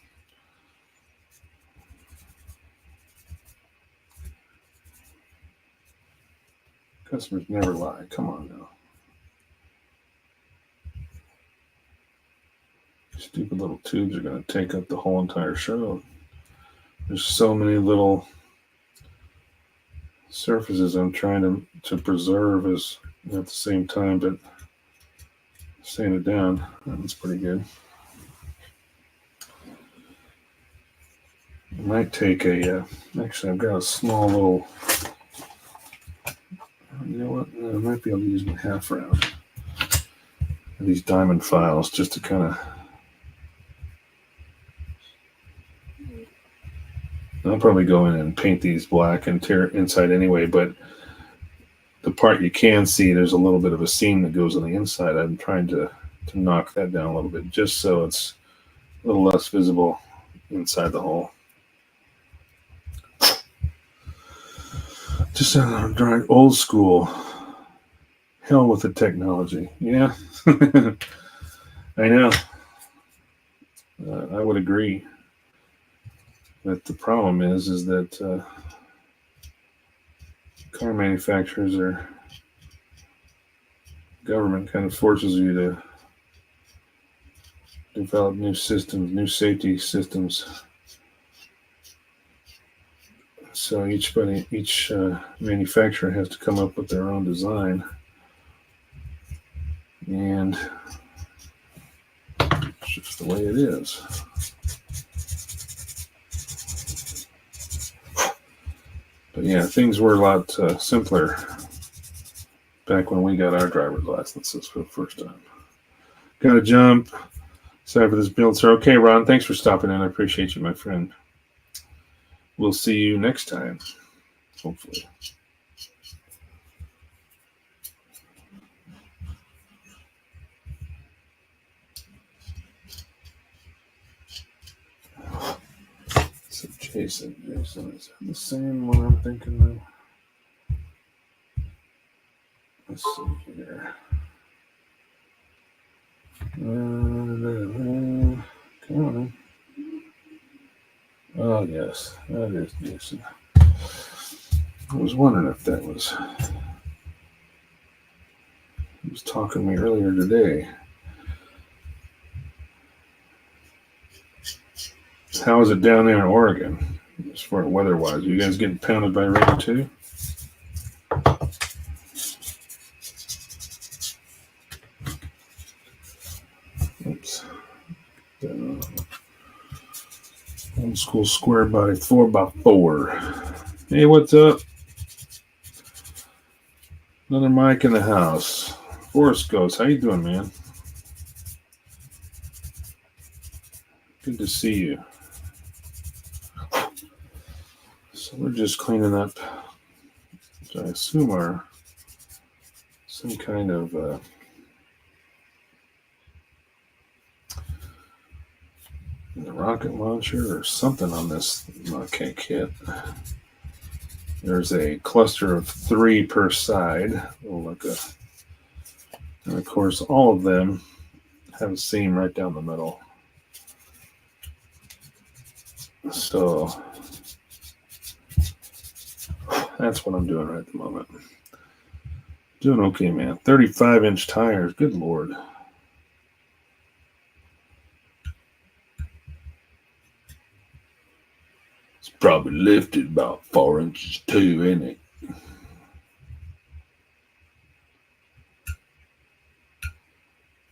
Customers never lie. Come on now. Stupid little tubes are going to take up the whole entire show. There's so many little surfaces I'm trying to preserve as at the same time, but sand it down. That's pretty good. I might take actually I've got a small little, you know what, I might be able to use my half round of these diamond files just to kind of, I'll probably go in and paint these black and tear it inside anyway, but the part you can see, there's a little bit of a seam that goes on the inside. I'm trying to knock that down a little bit just so it's a little less visible inside the hole. Just drawing old school. Hell with the technology. Yeah, I know. I would agree. But the problem is that car manufacturers or government kind of forces you to develop new systems, new safety systems. So each manufacturer has to come up with their own design, and it's just the way it is. But yeah, things were a lot simpler back when we got our driver's licenses for the first time. Got to jump. Sorry for this build, sir. Okay, Ron, thanks for stopping in. I appreciate you, my friend. We'll see you next time, hopefully. So Jason, is that the same one I'm thinking of? Let's see here. Come on. Oh, yes, that is Jason. I was wondering if that was. He was talking to me earlier today. How is it down there in Oregon, as far as weather-wise? You guys getting pounded by rain too? Oops. Old school square body 4x4. Hey, what's up? Another Mike in the house. Forest Ghost, how you doing, man? Good to see you. So we're just cleaning up, which I assume are some kind of rocket launcher or something on this Ma.K kit. There's a cluster of 3 per side, and of course all of them have a seam right down the middle. So that's what I'm doing right at the moment. Doing okay, man. 35-inch tires. Good Lord. It's probably lifted about 4 inches too, ain't it?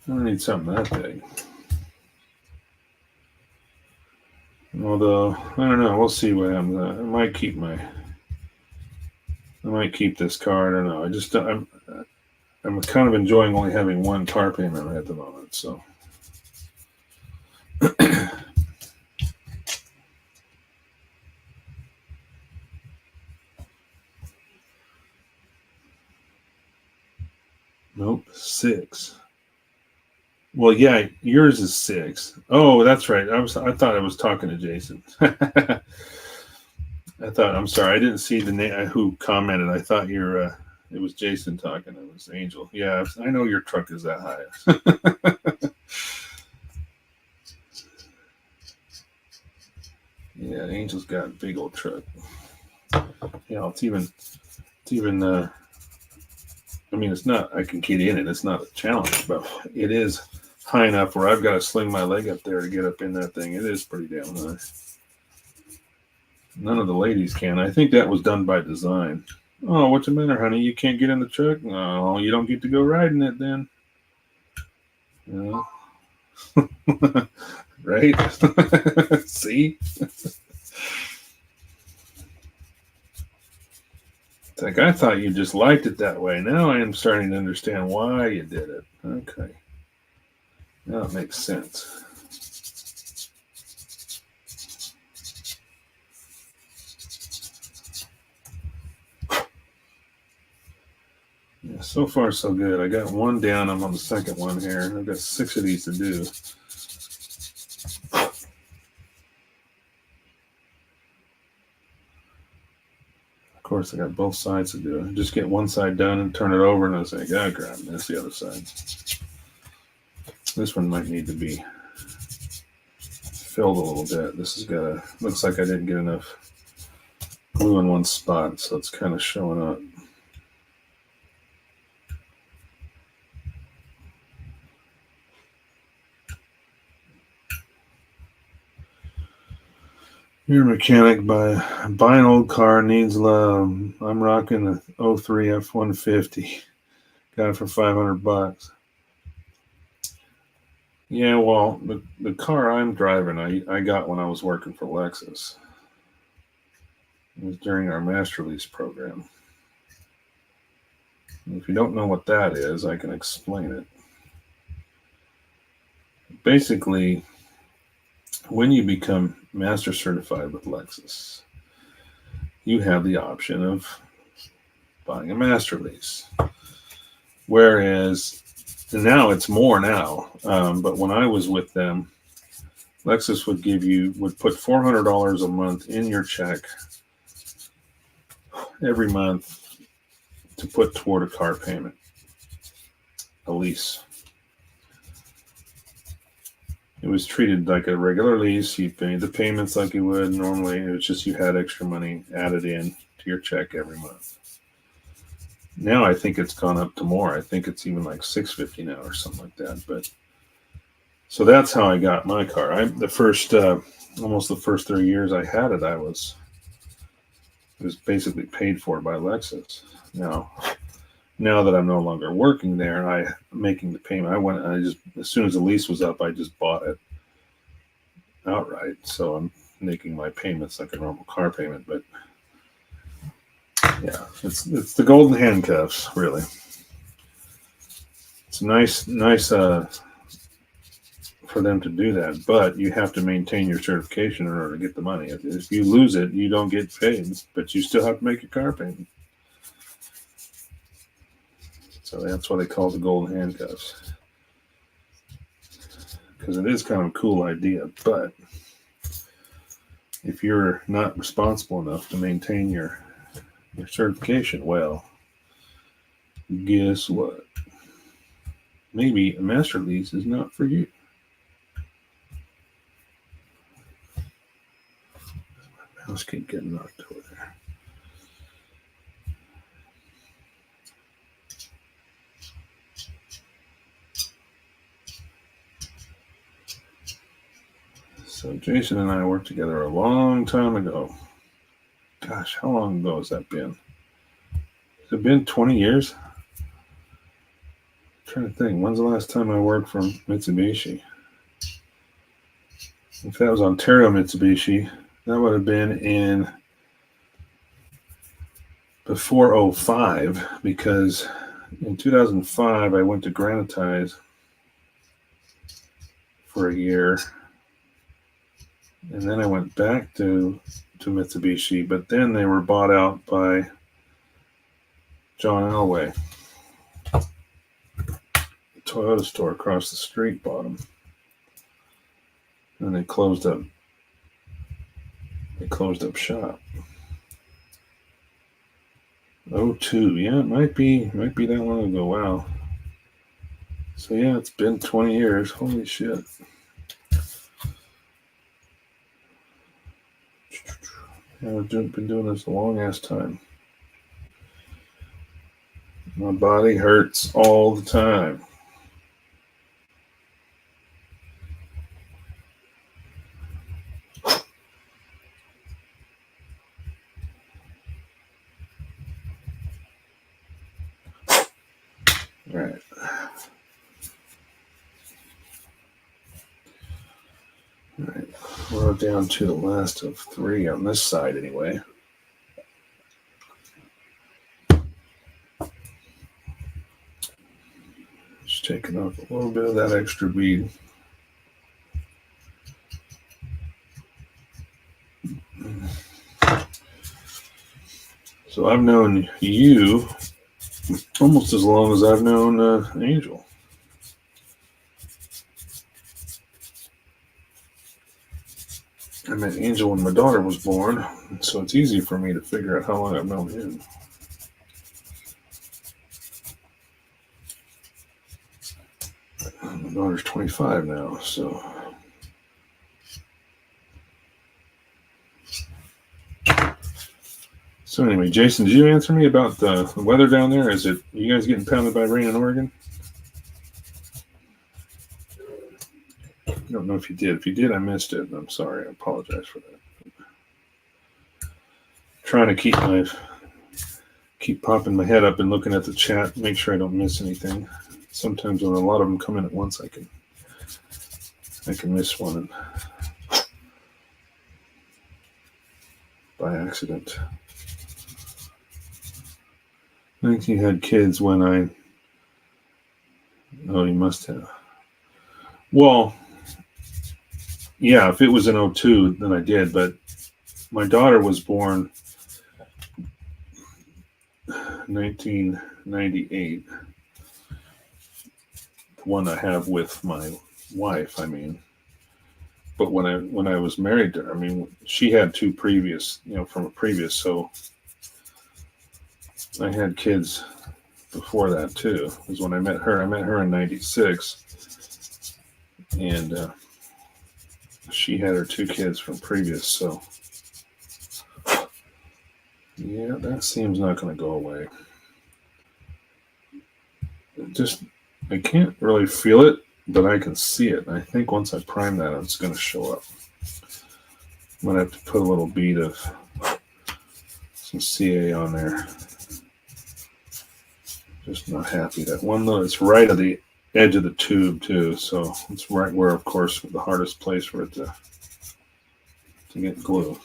I don't need something that big. Although, I don't know. We'll see what happens. I might keep this car. I don't know. I'm kind of enjoying only having one tarp in on it at the moment. So, nope, 6. Well, yeah, yours is 6. Oh, that's right. I thought I was talking to Jason. I'm sorry. I didn't see the name who commented. I thought it was Jason talking. It was Angel. Yeah, I know your truck is that high. Yeah, Angel's got a big old truck. Yeah, it's even I mean, it's not, I can get in it. It's not a challenge, but it is high enough where I've got to sling my leg up there to get up in that thing. It is pretty damn high. None of the ladies can. I think that was done by design. Oh, what's the matter, honey? You can't get in the truck? No, you don't get to go riding it then. No. Right? See? It's like, I thought you just liked it that way. Now I am starting to understand why you did it. Okay. Now it makes sense. Yeah, so far so good. I got one down. I'm on the second one here. I've got 6 of these to do. Of course, I got both sides to do it. Just get one side done and turn it over, and I was like, oh, crap, that's the other side. This one might need to be filled a little bit. This has got a, looks like I didn't get enough glue in one spot, so it's kind of showing up. You're a mechanic buy an old car, needs love. I'm rocking a 03 F-150. Got it for $500. Yeah, well, the car I'm driving, I got when I was working for Lexus. It was during our master lease program. And if you don't know what that is, I can explain it. Basically, when you become master certified with Lexus, you have the option of buying a master lease. Whereas, and now it's more now, but when I was with them, Lexus would put $400 a month in your check every month to put toward a car payment, a lease. It was treated like a regular lease. You paid the payments like you would normally. It was just you had extra money added in to your check every month. Now I think it's gone up to more. I think it's even like $650 now or something like that. But so that's how I got my car. Almost the first 3 years I had it, it was basically paid for by Lexus. Now that I'm no longer working there, I'm making the payment. As soon as the lease was up, I just bought it outright. So I'm making my payments like a normal car payment. But yeah, it's the golden handcuffs, really. It's nice for them to do that, but you have to maintain your certification in order to get the money. If you lose it, you don't get paid, but you still have to make your car payment. So that's why they call it the golden handcuffs, because it is kind of a cool idea. But if you're not responsible enough to maintain your certification, well, guess what? Maybe a master lease is not for you. My mouse keeps getting knocked over there. So Jason and I worked together a long time ago. Gosh, how long ago has that been? Has it been 20 years? I'm trying to think. When's the last time I worked for Mitsubishi? If that was Ontario Mitsubishi, that would have been in before 05, because in 2005 I went to Granitize for a year, and then I went back to Mitsubishi, but then they were bought out by John Elway. The Toyota store across the street bought them, and they closed up shop. 02, yeah, it might be that long ago. Wow. So yeah, it's been 20 years. Holy shit. Yeah, we've been doing this a long ass time. My body hurts all the time. Right. All right. We're down to the last of 3 on this side anyway. Just taking off a little bit of that extra bead. So I've known you almost as long as I've known Angel. I met Angel when my daughter was born, so it's easy for me to figure out how long I've known him. My daughter's 25 now, so. So anyway, Jason, did you answer me about the weather down there? Is it you guys getting pounded by rain in Oregon? I don't know if you did. If you did, I missed it. I'm sorry. I apologize for that. Trying to keep popping my head up and looking at the chat, make sure I don't miss anything. Sometimes when a lot of them come in at once, I can miss one by accident. I think you had kids when oh, you must have. Well, yeah, if it was in 02, then I did, but my daughter was born 1998. The one I have with my wife, I mean. But when I was married to her, I mean, she had 2 previous, from a previous, so I had kids before that too. Because when I met her in 96, and she had her 2 kids from previous, so yeah, that seems not going to go away. I can't really feel it, but I can see it. And I think once I prime that, it's going to show up. I'm going to have to put a little bead of some CA on there. Just not happy. That one, though, it's right at the edge of the tube, too. So it's right where, of course, the hardest place for it to get glue.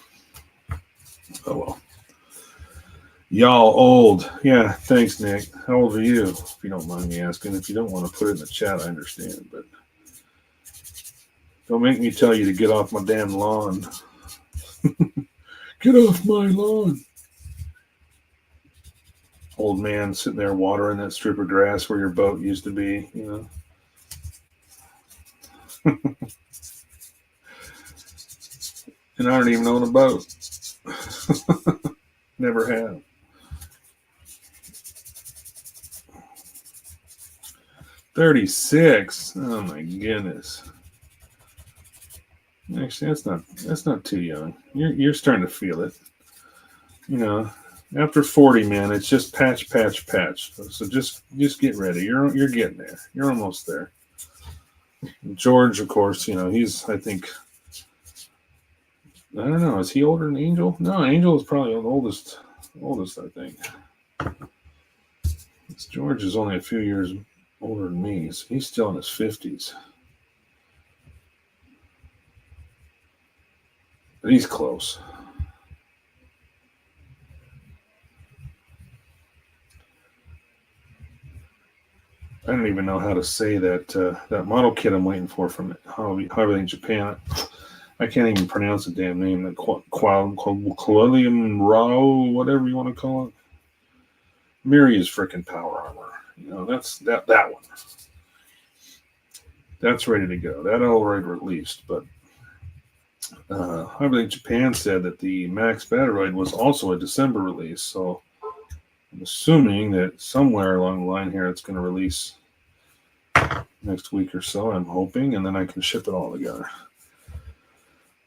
Oh, well. Y'all old. Yeah, thanks, Nick. How old are you, if you don't mind me asking? If you don't want to put it in the chat, I understand. But don't make me tell you to get off my damn lawn. Get off my lawn. Old man sitting there watering that strip of grass where your boat used to be, And I don't even own a boat. Never have. $36. Oh my goodness. Actually, that's not too young. You're starting to feel it. After 40, man, it's just patch. So just get ready. You're getting there. You're almost there. George, of course, he's, I think, I don't know, is he older than Angel? No, Angel is probably the oldest, I think. George is only a few years older than me, so he's still in his 50s. But he's close. I don't even know how to say that model kit I'm waiting for from Harvey in Japan. I can't even pronounce the damn name. That Qualium Rao, whatever you want to call it. Miri is freaking power armor. That's that one. That's ready to go. That already released, but Harvey in Japan said that the Max Battleroid was also a December release, so I'm assuming that somewhere along the line here it's going to release next week or so, I'm hoping, and then I can ship it all together.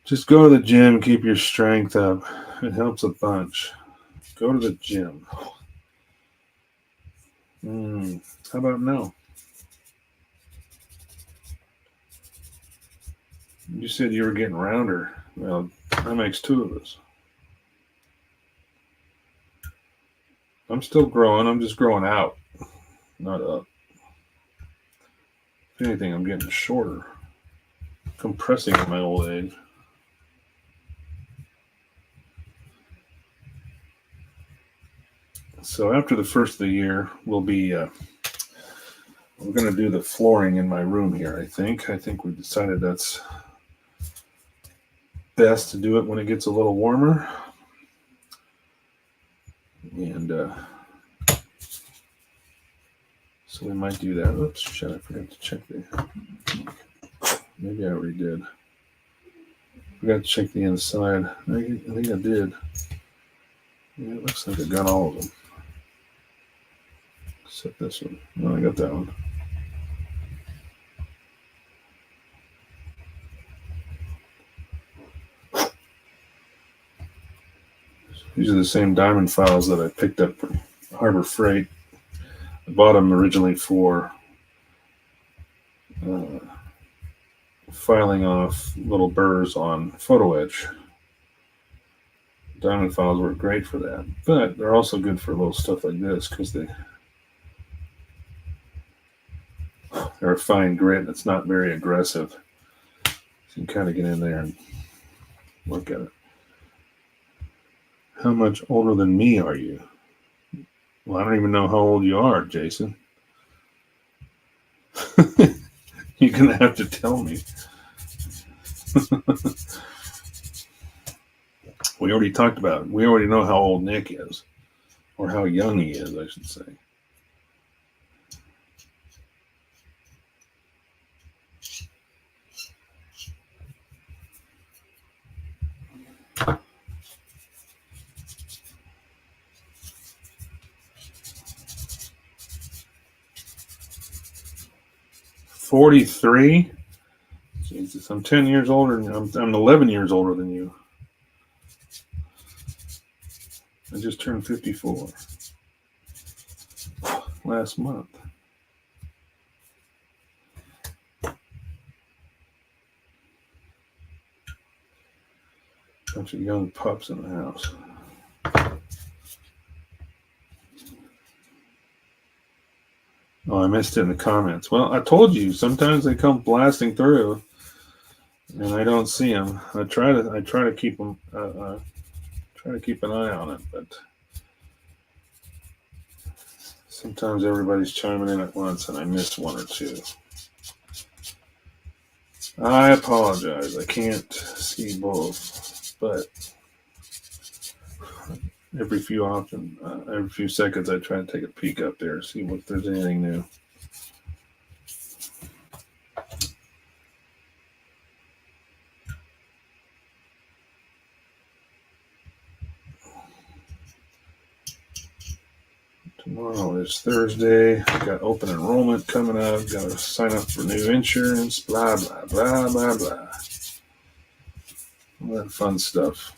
Just go to the gym, keep your strength up. It helps a bunch. Go to the gym. How about now? You said you were getting rounder. Well, that makes two of us. I'm still growing. I'm just growing out, not up. If anything, I'm getting shorter. Compressing in my old age. So after the first of the year, we're going to do the flooring in my room here. I think we decided that's best to do it when it gets a little warmer. And so we might do that. Oops, shit! I forgot to check the. Maybe I already did. Forgot to check the inside. I think I did. Yeah, it looks like I got all of them. Except this one. No, I got that one. These are the same diamond files that I picked up from Harbor Freight. I bought them originally for filing off little burrs on photo etch. Diamond files work great for that, but they're also good for little stuff like this because they're a fine grit. It's not very aggressive. So you can kind of get in there and look at it. How much older than me are you? Well, I don't even know how old you are, Jason. You're going to have to tell me. We already talked about it. We already know how old Nick is, or how young he is, I should say. $43? Jesus, I'm 10 years older. I'm 11 years older than you. I just turned 54 last month. Bunch of young pups in the house. Oh, I missed it in the comments. Well, I told you sometimes they come blasting through, and I don't see them. I try to keep them. Try to keep an eye on it, but sometimes everybody's chiming in at once, and I miss one or two. I apologize. I can't see both, but every few seconds, I try to take a peek up there, see if there's anything new. Tomorrow is Thursday. I got open enrollment coming up. Got to sign up for new insurance. Blah blah blah blah blah. All that fun stuff.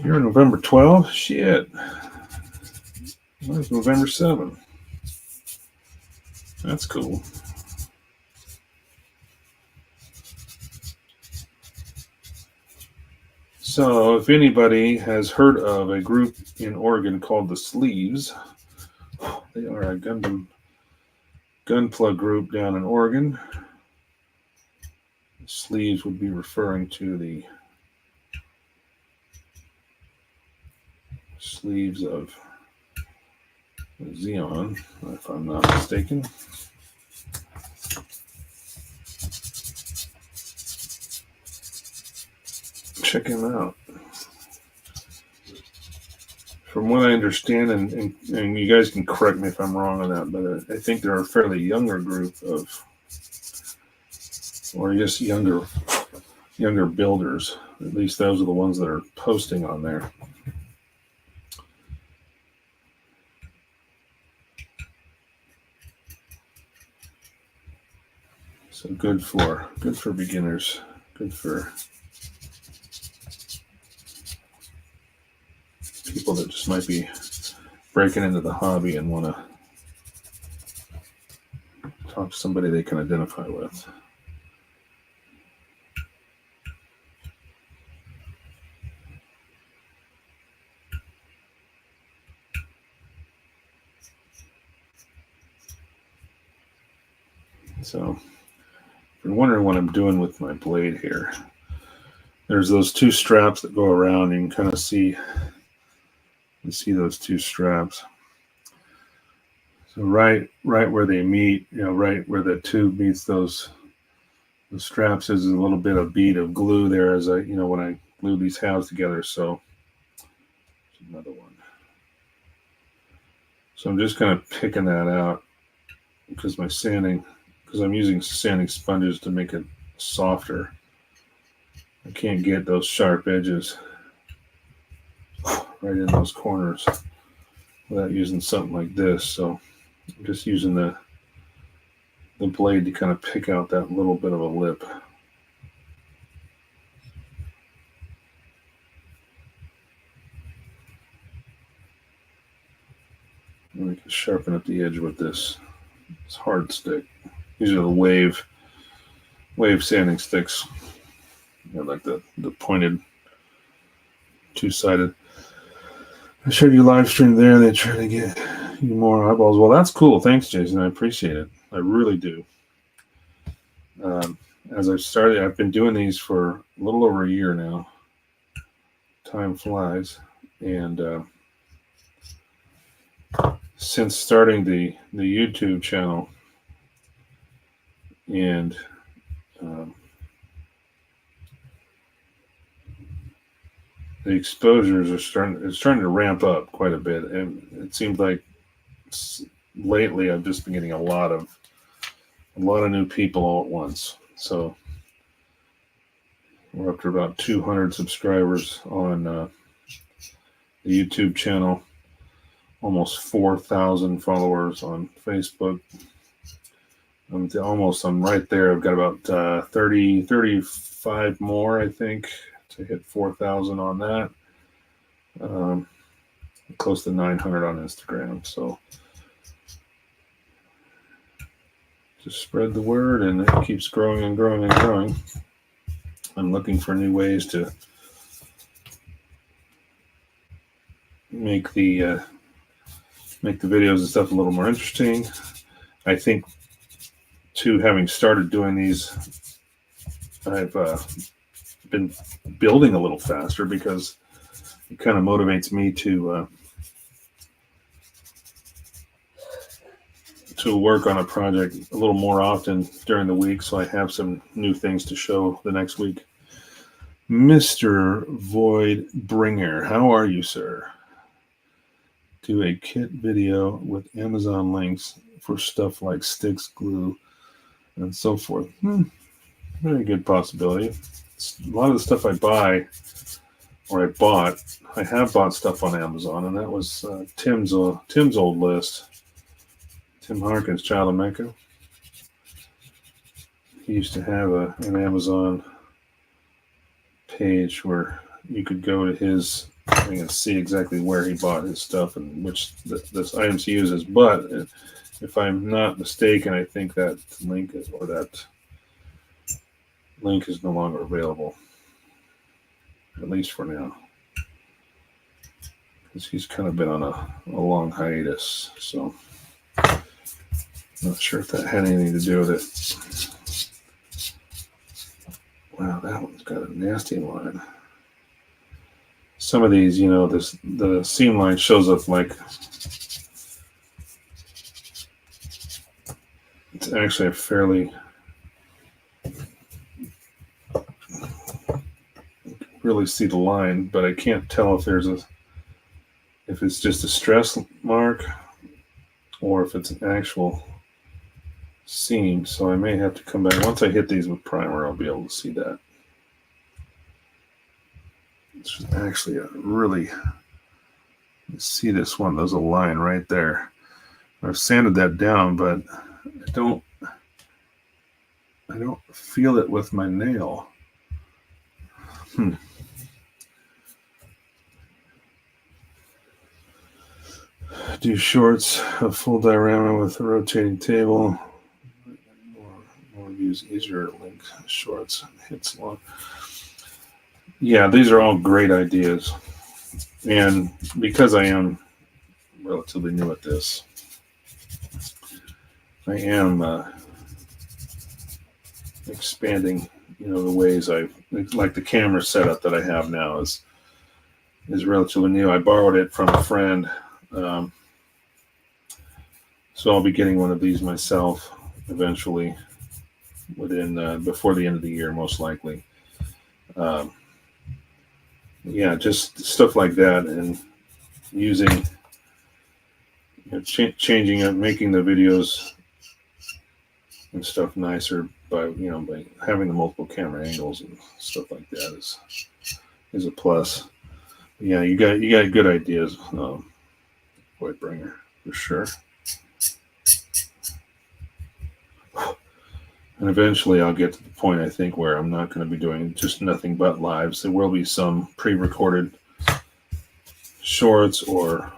You're November 12th? Shit. Mine's November 7th. That's cool. So, if anybody has heard of a group in Oregon called the Sleeves, they are a gunplug group down in Oregon. The Sleeves would be referring to the sleeves of Xeon, if I'm not mistaken. Check him out. From what I understand, and you guys can correct me if I'm wrong on that, but I think they're a fairly younger group of, or just younger builders. At least those are the ones that are posting on there. So good for beginners. Good for people that just might be breaking into the hobby and want to talk to somebody they can identify with. So, if you're wondering what I'm doing with my blade here, there's those two straps that go around. You can kind of see those two straps. So right where they meet, right where the tube meets the straps, is a little bit of bead of glue there as when I glue these halves together. So another one. So I'm just kind of picking that out because I'm using sanding sponges to make it softer. I can't get those sharp edges right in those corners without using something like this. So I'm just using the blade to kind of pick out that little bit of a lip. And we can sharpen up the edge with this hard stick. These are the wave sanding sticks. Like the pointed two-sided. I showed you live stream there. They try to get you more eyeballs. Well, that's cool. Thanks, Jason. I appreciate it. I really do. As I've been doing these for a little over a year now. Time flies. And since starting the YouTube channel and the exposures are starting to ramp up quite a bit, and it seems like lately I've just been getting a lot of new people all at once. So we're up to about 200 subscribers on the YouTube channel, almost 4,000 followers on Facebook. I'm right there. I've got about 35 more, I think, to hit 4,000 on that. Close to 900 on Instagram. So just spread the word, and it keeps growing and growing and growing. I'm looking for new ways to make the videos and stuff a little more interesting. I think, too, having started doing these, I've been building a little faster because it kind of motivates me to work on a project a little more often during the week, so I have some new things to show the next week. Mr. Void Bringer, how are you, sir? Do a kit video with Amazon links for stuff like sticks, glue, and so forth. Very good possibility. A lot of the stuff I buy, or I have bought stuff on Amazon, and that was Tim's old list. Tim Harkin's Child of Ma.K. He used to have an Amazon page where you could go to his thing and see exactly where he bought his stuff and which this items he uses. But if I'm not mistaken, I think that link is no longer available, at least for now, because he's kind of been on a long hiatus. So not sure if that had anything to do with it. Wow, that one's got a nasty line. Some of these, the seam line shows up like it's actually a fairly really see the line, but I can't tell if it's just a stress mark or if it's an actual seam. So I may have to come back once I hit these with primer. I'll be able to see that. It's actually see this one. There's a line right there. I've sanded that down, but I don't feel it with my nail. do shorts, a full diorama with a rotating table. More views, easier to link shorts, hits long. Yeah, these are all great ideas. And because I am relatively new at this, I am expanding, the ways like the camera setup that I have now is relatively new. I borrowed it from a friend, so I'll be getting one of these myself eventually, before the end of the year, most likely. Yeah, just stuff like that, and using, changing up, making the videos and stuff nicer by having the multiple camera angles and stuff like that is a plus. Yeah, you got good ideas, Whitebringer, for sure. And eventually I'll get to the point, I think, where I'm not going to be doing just nothing but lives. There will be some pre-recorded shorts or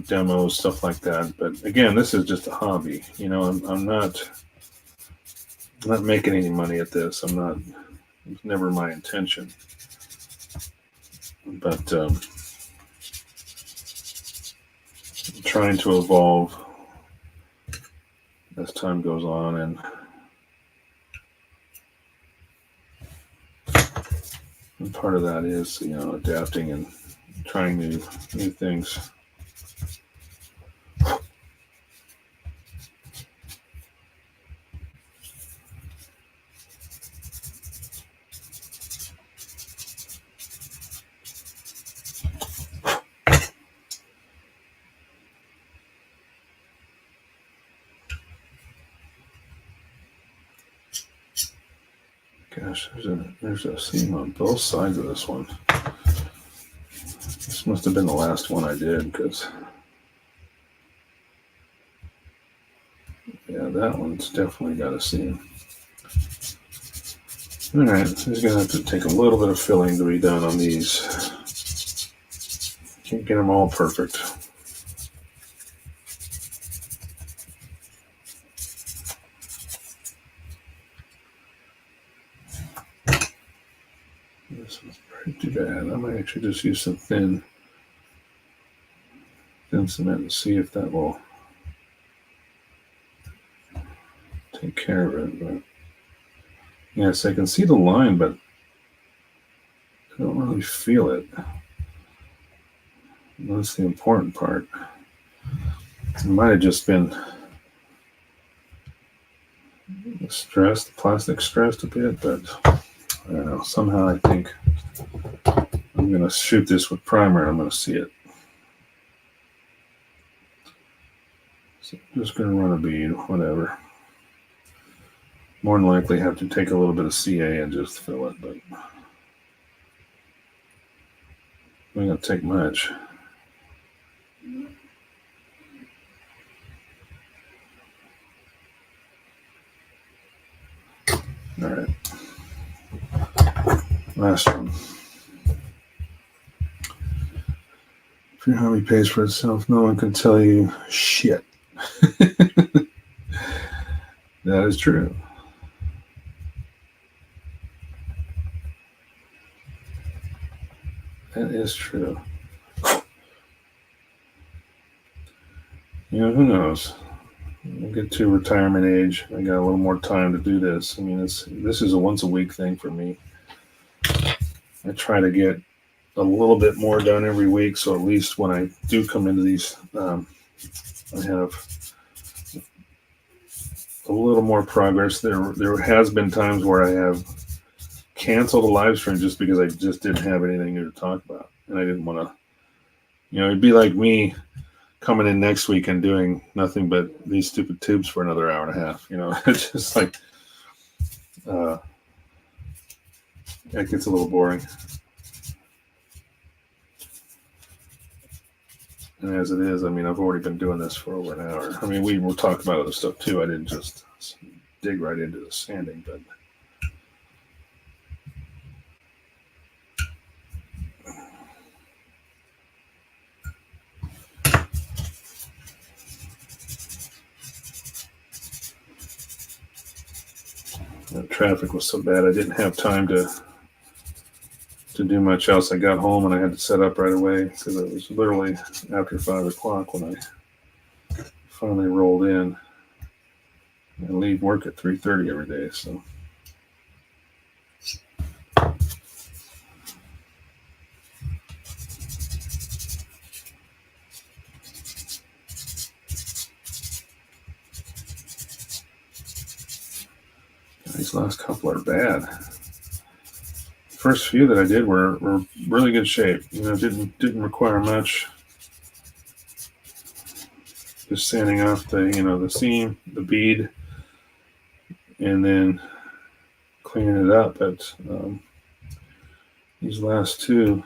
demos, stuff like that. But again, this is just a hobby. I'm not making any money at this. It's never my intention. But I'm trying to evolve as time goes on, and part of that is adapting and trying new things. Gosh, there's a seam on both sides of this one. This must have been the last one I did, because yeah, that one's definitely got a seam. All right, so he's gonna have to take a little bit of filling to be done on these. Can't get them all perfect. This one's pretty too bad. I might actually just use some thin cement and see if that will take care of it. But yes, I can see the line, but I don't really feel it. That's the important part. It might have just been stressed, plastic stressed a bit, but I don't know. Somehow I think I'm going to shoot this with primer and I'm going to see it. So I'm just going to run a bead, whatever. More than likely have to take a little bit of CA and just fill it, but I'm not going to take much. All right. Last one. If your hobby pays for itself, no one can tell you shit. That is true. That is true. Who knows? I'll get to retirement age. I got a little more time to do this. I mean, this is a once a week thing for me. I try to get a little bit more done every week, so at least when I do come into these, I have a little more progress. There has been times where I have canceled a live stream just because I just didn't have anything new to talk about, and I didn't want to. It'd be like me coming in next week and doing nothing but these stupid tubes for another hour and a half. It's just like that gets a little boring. And as it is, I mean, I've already been doing this for over an hour. I mean, we were talking about other stuff too. I didn't just dig right into the sanding, but traffic was so bad I didn't have time to do much else. I got home and I had to set up right away because it was literally after 5 o'clock when I finally rolled in. I leave work at 3:30 every day, so. These last couple are bad. First few that I did were really good shape. Didn't require much. Just sanding off the seam, the bead, and then cleaning it up. But these last two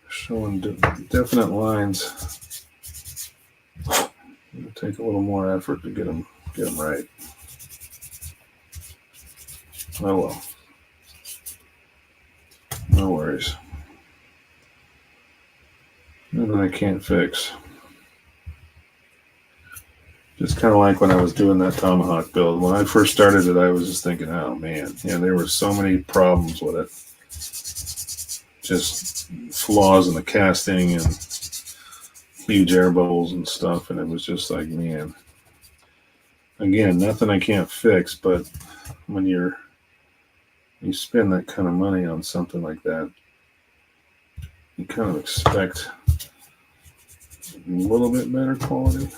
are showing definite lines. It'll take a little more effort to get them right. Oh well. No worries. Nothing I can't fix. Just kind of like when I was doing that Tomahawk build. When I first started it, I was just thinking, oh man, there were so many problems with it. Just flaws in the casting and huge air bubbles and stuff. And it was just like, man, again, nothing I can't fix. But when you spend that kind of money on something like that, you kind of expect a little bit better quality.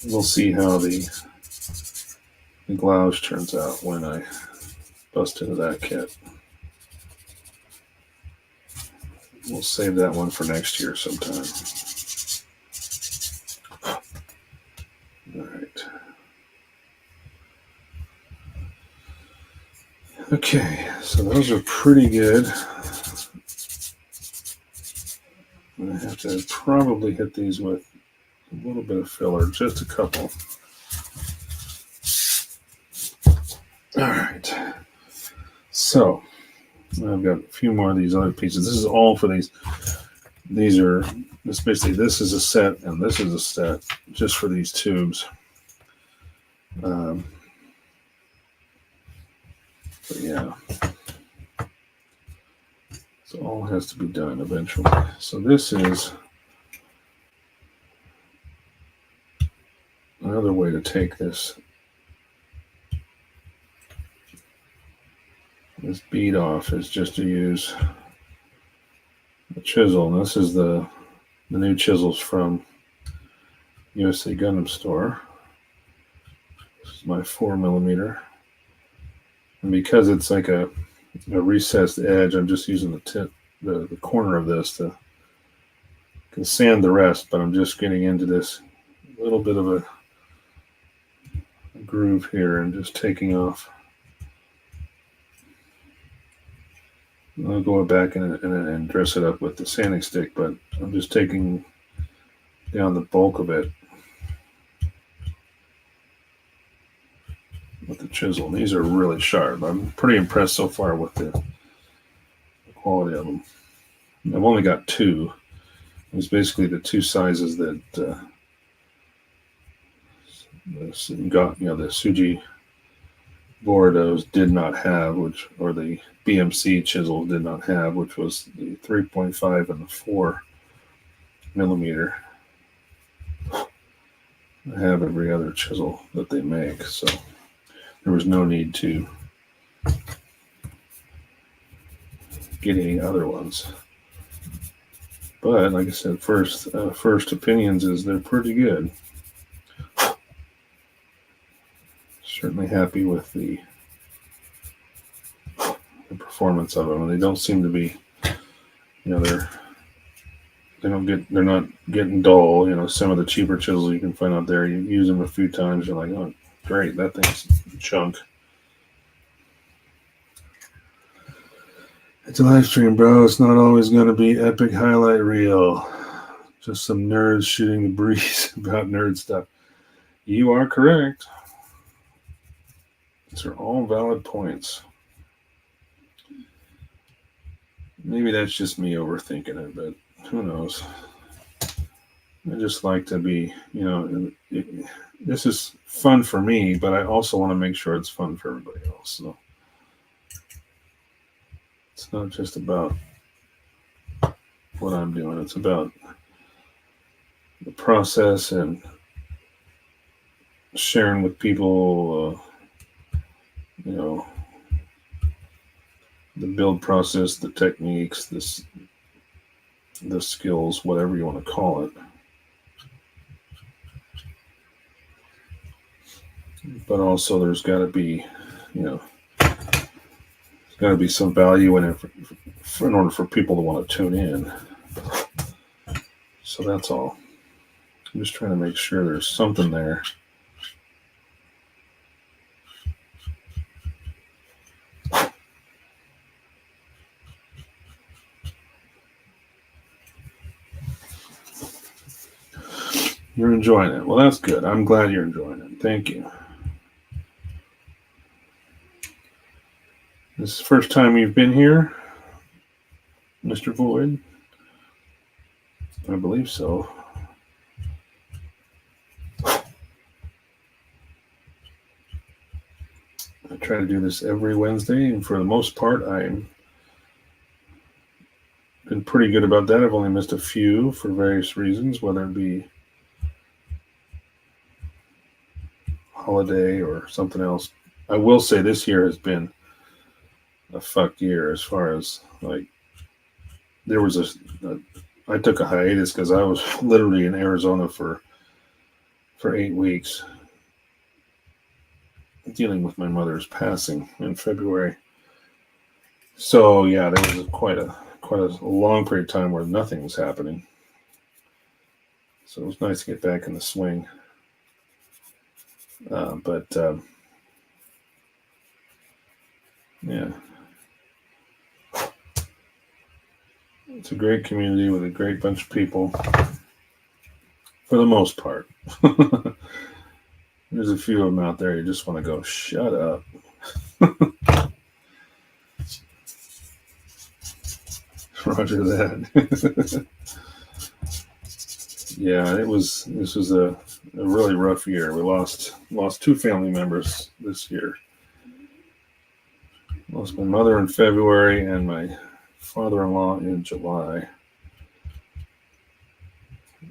We'll see how the gouge turns out when I bust into that kit. We'll save that one for next year sometime. All right. Okay, so those are pretty good. I have to probably hit these with a little bit of filler, just a couple. All right. So I've got a few more of these other pieces. This is all for these. This is a set and this is a set just for these tubes. But yeah. So all has to be done eventually. So this is another way to take this bead off is just to use a chisel. And this is the new chisels from USA Gundam Store. This is my 4mm. And because it's like a recessed edge, I'm just using the tip, the corner of this to sand the rest, but I'm just getting into this little bit of a groove here and just taking off. I'll go back and dress it up with the sanding stick, but I'm just taking down the bulk of it with the chisel. These are really sharp. I'm pretty impressed so far with the quality of them. I've only got two. It's basically the two sizes that the Suji Bordeaux did not have, or the BMC chisel did not have, which was the 3.5 and the 4mm. I have every other chisel that they make, so there was no need to get any other ones. But like I said, first opinions is they're pretty good. Certainly happy with the performance of them, and they don't seem to be, they're not getting dull. Some of the cheaper chisels you can find out there, you use them a few times, you're like, oh, great, that thing's a chunk. It's a live stream, bro. It's not always going to be epic highlight reel. Just some nerds shooting the breeze about nerd stuff. You are correct. These are all valid points. Maybe that's just me overthinking it, but who knows? I just like to be, this is fun for me, but I also want to make sure it's fun for everybody else. So it's not just about what I'm doing, it's about the process and sharing with people, the build process, the techniques, the skills, whatever you want to call it. But also, there's got to be, some value in it in order for people to want to tune in. So that's all. I'm just trying to make sure there's something there. You're enjoying it. Well, that's good. I'm glad you're enjoying it. Thank you. This is the first time you've been here, Mr. Void? I believe so. I try to do this every Wednesday, and for the most part, I've been pretty good about that. I've only missed a few for various reasons, whether it be holiday or something else. I will say this year has been a fuck year as far as, like, there was I took a hiatus because I was literally in Arizona for 8 weeks dealing with my mother's passing in February. So yeah, there was quite a long period of time where nothing was happening. So it was nice to get back in the swing. But yeah, it's a great community with a great bunch of people for the most part. There's a few of them out there you just want to go, shut up. Roger that. Yeah, this was a really rough year. We lost 2 family members this year. Lost my mother in February and my father-in-law in July.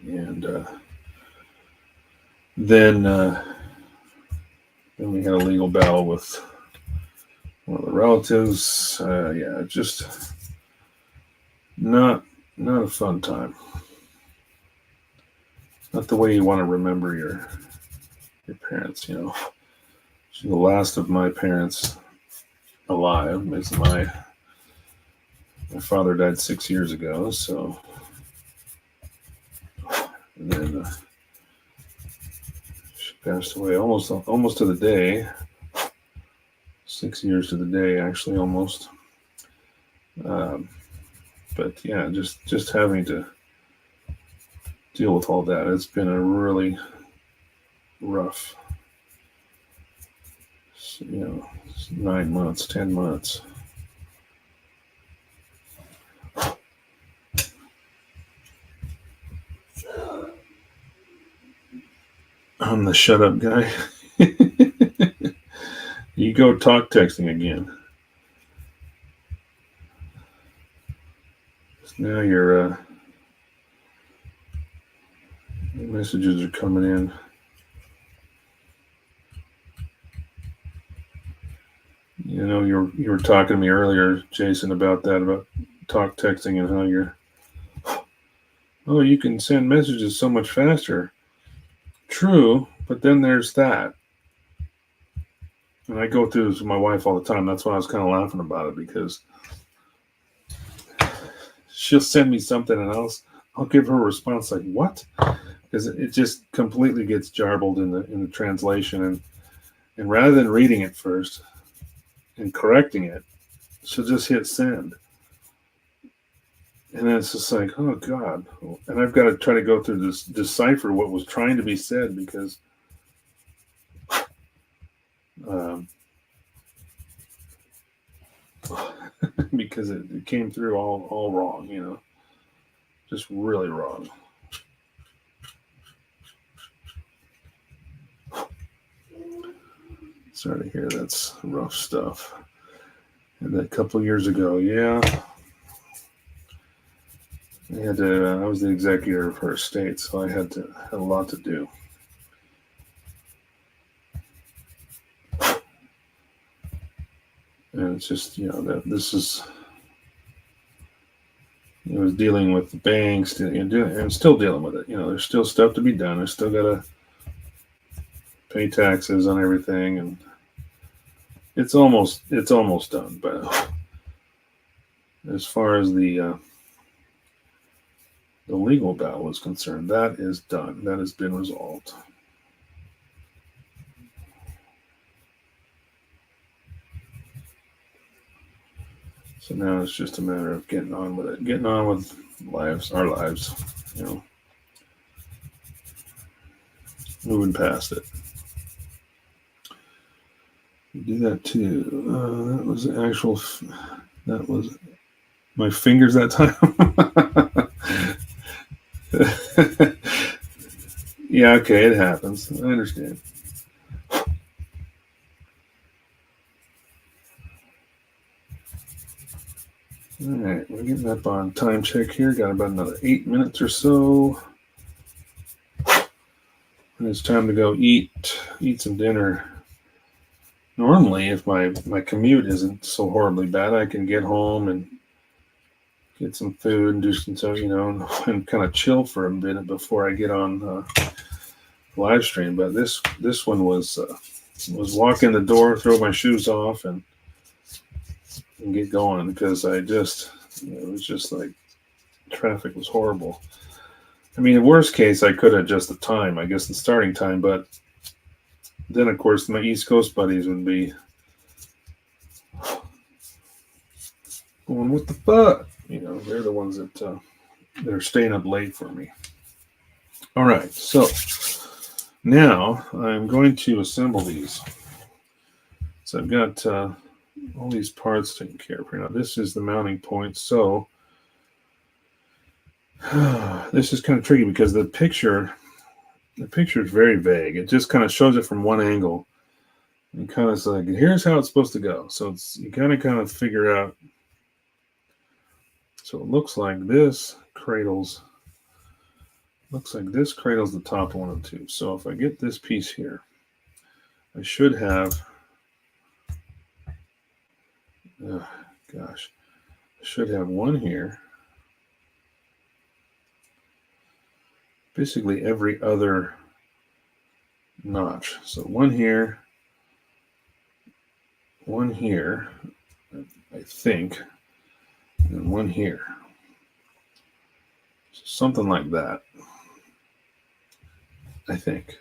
And then we had a legal battle with one of the relatives. Yeah, just not a fun time. Not the way you want to remember your parents. She's the last of my parents alive. My father died 6 years ago, so, and then she passed away almost to the day. 6 years to the day, actually, almost. But yeah, just having to deal with all that. It's been a really rough, 9 months, 10 months. I'm the shut up guy. You go talk texting again. Now your messages are coming in. You were talking to me earlier, Jason, about talk texting and how you can send messages so much faster. True, but then there's that. And I go through this with my wife all the time. That's why I was kind of laughing about it, because she'll send me something and I'll give her a response like, what? Because it just completely gets jarbled in the translation. And rather than reading it first and correcting it, she'll just hit send. And then it's just like, oh God. And I've got to try to go through this, decipher what was trying to be said, because because it came through all wrong, just really wrong. Sorry to hear that's rough stuff. And that a couple years ago, yeah. I was the executor of her estate, so I had a lot to do. And it's just, that this is, it was dealing with the banks and still dealing with it. There's still stuff to be done. I still got to pay taxes on everything, and it's almost done. But as far as the legal battle is concerned, that is done. That has been resolved. So now it's just a matter of getting on with it, getting on with our lives, moving past it. We do that too. That was my fingers that time. Yeah, okay, it happens. I understand. All right, we're getting up on time check here. Got about another 8 minutes or so. And it's time to go eat some dinner. Normally, if my commute isn't so horribly bad, I can get home and get some food and do some stuff, and kind of chill for a minute before I get on live stream. But this one was walk in the door, throw my shoes off, and get going, because I just, it was just like traffic was horrible. I mean, in worst case, I could adjust the time, I guess, the starting time, but then, of course, my East Coast buddies would be going, what the fuck? They're the ones that they're staying up late for me. All right, so now I'm going to assemble these. So I've got all these parts taken care of here. Now, this is the mounting point, so this is kind of tricky because the picture is very vague. It just kind of shows it from one angle. And kind of like, here's how it's supposed to go. So you kind of figure out. So it looks like this cradles the top one and two. So if I get this piece here, I should have, I should have one here. Basically every other notch. So one here, I think, and one here. Something like that, I think.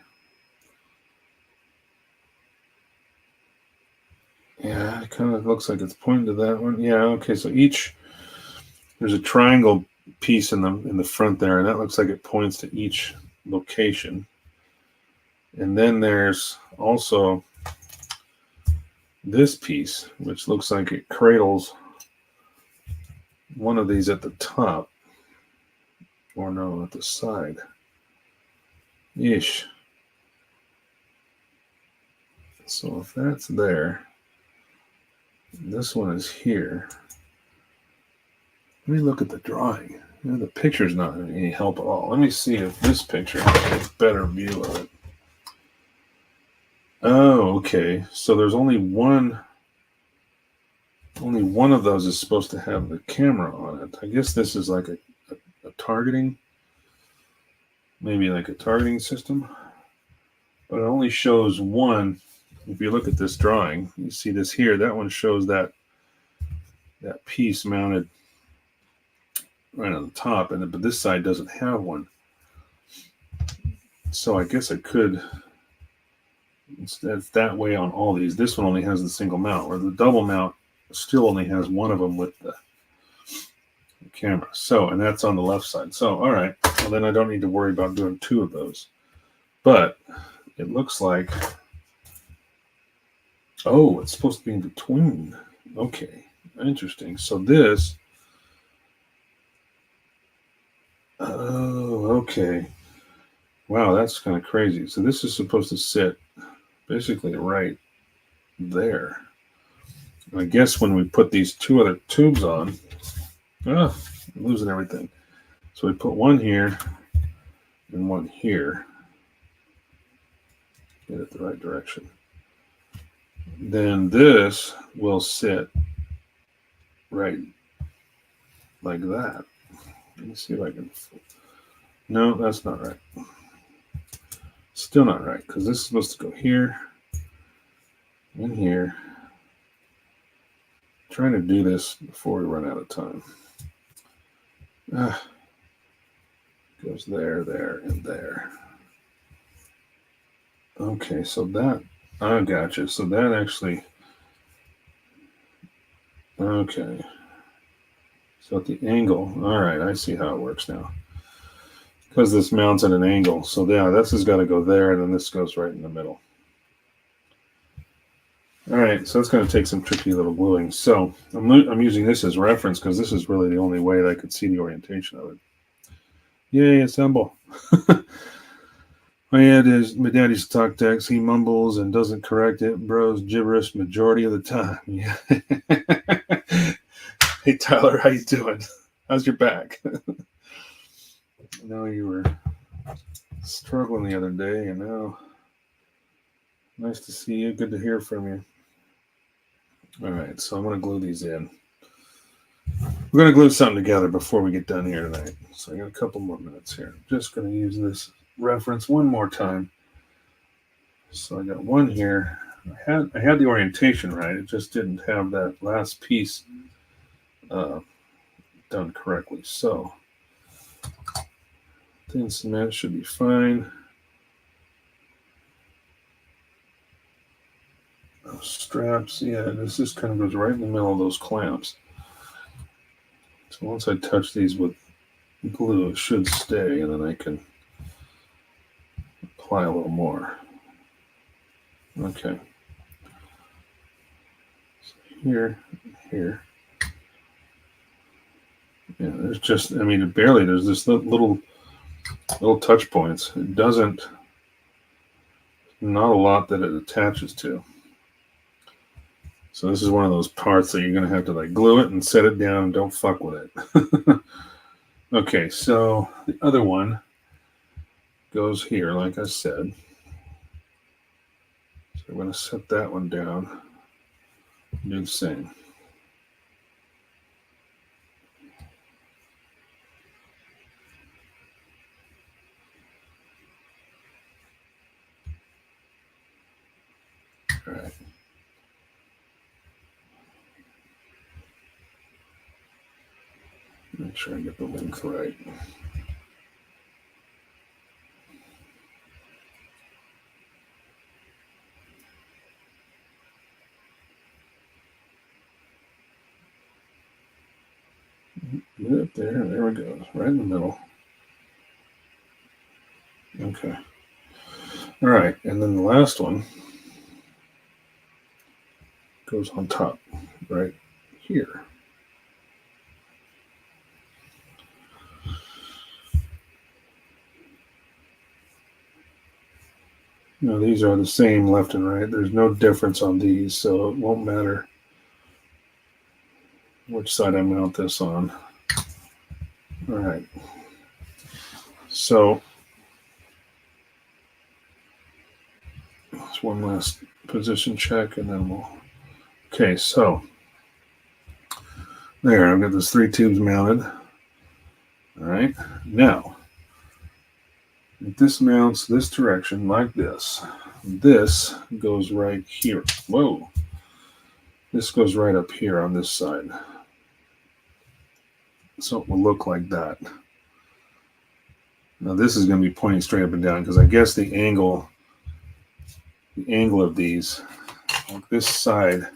Yeah, it kind of looks like it's pointing to that one. Yeah, okay, so there's a triangle piece in the front there, and that looks like it points to each location. And then there's also this piece, which looks like it cradles one of these at the top, or no, at the side. Ish. So if that's there, this one is here. Let me look at the drawing. The picture's not any help at all. Let me see if this picture has a better view of it. Oh, okay. So there's only one of those is supposed to have the camera on it. I guess this is like a targeting, maybe like a targeting system, but it only shows one. If you look at this drawing, you see this here. That one shows that piece mounted right on the top, but this side doesn't have one. So I guess I could. It's that way on all these. This one only has the single mount, or the double mount still only has one of them with the camera. So, and that's on the left side. So, all right. Well, then I don't need to worry about doing two of those. But it looks like, oh, it's supposed to be in between. Okay, interesting. So this, oh, okay. Wow, that's kind of crazy. So this is supposed to sit basically right there. And I guess when we put these two other tubes on, I'm losing everything. So we put one here and one here. Get it the right direction. Then this will sit right like that. Let me see if I can. No, that's not right. Still not right, because this is supposed to go here and here. I'm trying to do this before we run out of time. Goes there, there, and there. Okay, so that, I gotcha. So that actually, okay. So at the angle, all right, I see how it works now. Because this mounts at an angle. So yeah, this has got to go there, and then this goes right in the middle. All right, so it's going to take some tricky little gluing. So I'm using this as reference because this is really the only way that I could see the orientation of it. Yay, assemble. My daddy's talk text. He mumbles and doesn't correct it. Bro's gibberish majority of the time. Yeah. Hey, Tyler, how you doing? How's your back? I know you were struggling the other day, and now nice to see you. Good to hear from you. All right, so I'm going to glue these in. We're going to glue something together before we get done here tonight. So I got a couple more minutes here. I'm just going to use this reference one more time. So I got one here. I had the orientation right. It just didn't have that last piece done correctly. So thin cement should be fine. Those straps, yeah, this just kind of goes right in the middle of those clamps. So once I touch these with glue, it should stay, and then I can apply a little more. Okay. So here. Yeah, there's just, I mean, there's this little touch points. It doesn't, not a lot that it attaches to. So this is one of those parts that you're going to have to like glue it and set it down and don't fuck with it. Okay, so the other one goes here, like I said. So I'm going to set that one down. Do the same. All right. Make sure I get the length right. Get it there we go, right in the middle. Okay. All right, and then the last one goes on top, right here. Now these are the same left and right. There's no difference on these, so it won't matter which side I mount this on. All right. So that's one last position check, and then we'll. Okay, so there, I've got those 3 tubes mounted. All right, now if this mounts this direction like this, this goes right here. Whoa, this goes right up here on this side. So it will look like that. Now this is going to be pointing straight up and down because I guess the angle of these, like this side,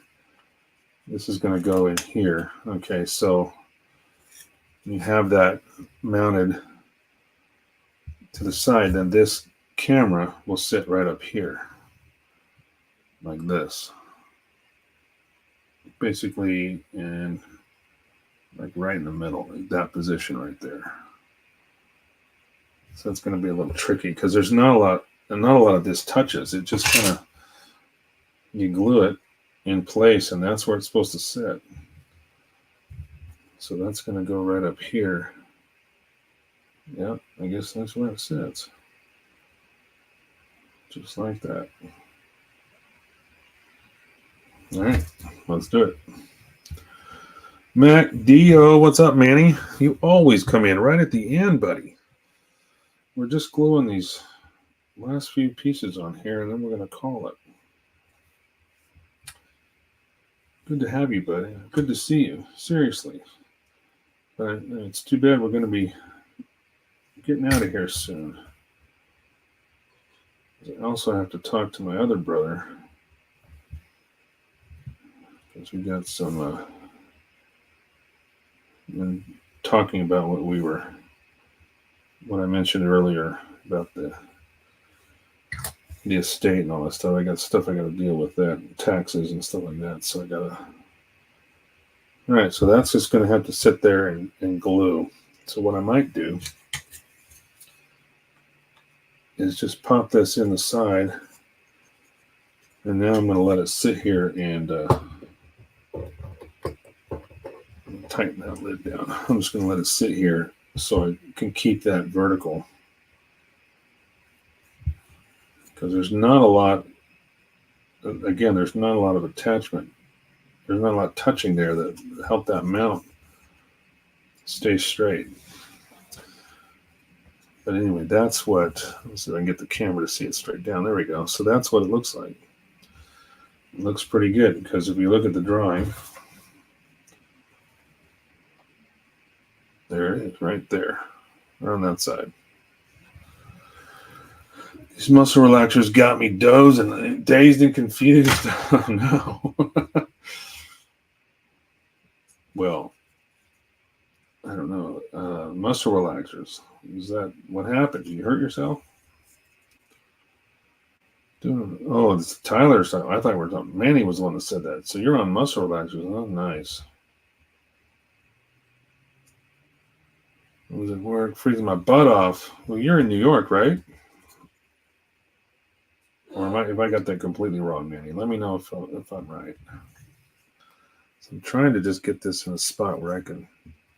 this is going to go in here. Okay, so you have that mounted to the side, then this camera will sit right up here like this, basically, and like right in the middle, like that position right there. So it's going to be a little tricky because there's not a lot of this touches. It just kind of, you glue it in place, and that's where it's supposed to sit. So that's going to go right up here. Yeah, I guess that's where it sits. Just like that. All right, let's do it. Ma.K, what's up, Manny? You always come in right at the end, buddy. We're just gluing these last few pieces on here, and then we're going to call it. Good to have you, buddy. Good to see you. Seriously. But it's too bad we're going to be getting out of here soon. I also have to talk to my other brother, because we got some talking about what I mentioned earlier about the estate and all that stuff. I got stuff I got to deal with, that taxes and stuff like that. So I gotta. All right, so that's just going to have to sit there and glue. So what I might do is just pop this in the side, and now I'm going to let it sit here and tighten that lid down. I'm just going to let it sit here so I can keep that vertical, because there's not a lot. Again, there's not a lot of attachment. There's not a lot of touching there that help that mount stay straight. But anyway, that's what. Let's see if I can get the camera to see it straight down. There we go. So that's what it looks like. It looks pretty good, because if you look at the drawing, there it is, right there, on that side. These muscle relaxers got me dazed and confused. Oh no. Well, I don't know. Muscle relaxers. Is that what happened? Did you hurt yourself? Oh, it's Tyler. I thought we were talking. Manny was the one that said that. So you're on muscle relaxers. Oh, nice. Was it work? Freezing my butt off. Well, you're in New York, right? Or if I got that completely wrong, Manny? Let me know if I'm right. So I'm trying to just get this in a spot where I can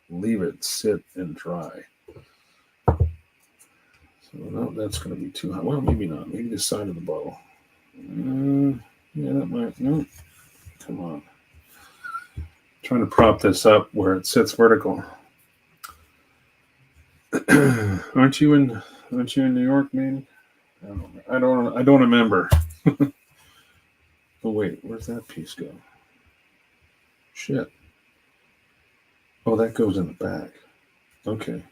leave it sit and dry. So no, that's going to be too hot. Well, maybe not. Maybe the side of the bottle. Yeah, that might. No, come on. I'm trying to prop this up where it sits vertical. Aren't you in New York, man? I don't remember. Oh wait, where's that piece go? Shit. Oh, that goes in the back. Okay.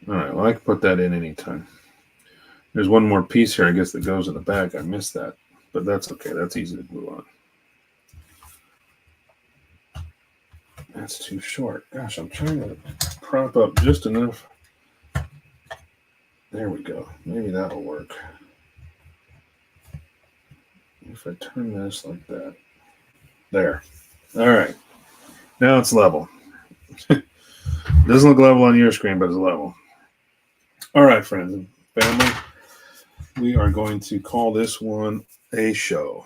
All right. Well, I can put that in anytime. There's one more piece here, I guess, that goes in the back. I missed that, but that's okay. That's easy to glue on. That's too short. Gosh, I'm trying to prop up just enough. There we go. Maybe that'll work. If I turn this like that. There. All right. Now it's level. Doesn't look level on your screen, but it's level. All right, friends and family. We are going to call this one a show.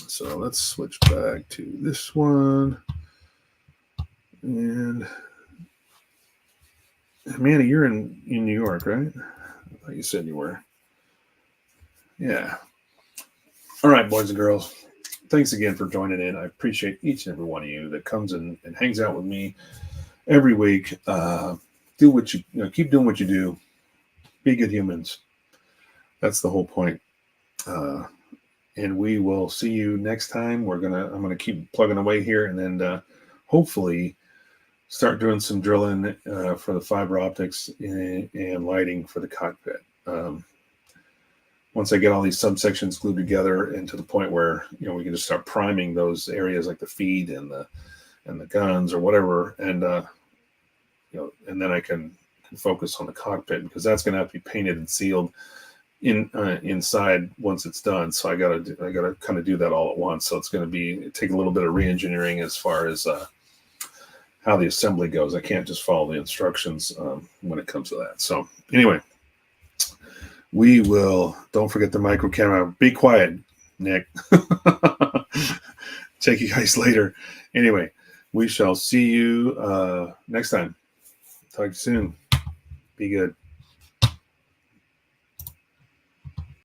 So let's switch back to this one. And Manny, you're in New York, right? I thought you said you were. Yeah. All right, boys and girls. Thanks again for joining in. I appreciate each and every one of you that comes in and hangs out with me every week. Do what you keep doing what you do. Be good humans. That's the whole point. And we will see you next time. I'm gonna keep plugging away here, and then hopefully start doing some drilling for the fiber optics and lighting for the cockpit. Once I get all these subsections glued together, and to the point where we can just start priming those areas like the feed and the guns or whatever, and and then I can focus on the cockpit, because that's going to have to be painted and sealed inside once it's done. So I gotta kind of do that all at once. So it's going to take a little bit of re-engineering as far as how the assembly goes. I can't just follow the instructions when it comes to that. So anyway, we will. Don't forget the micro camera. Be quiet. Nick. Take you guys later. Anyway, we shall see you next time. Talk to you soon. Be good.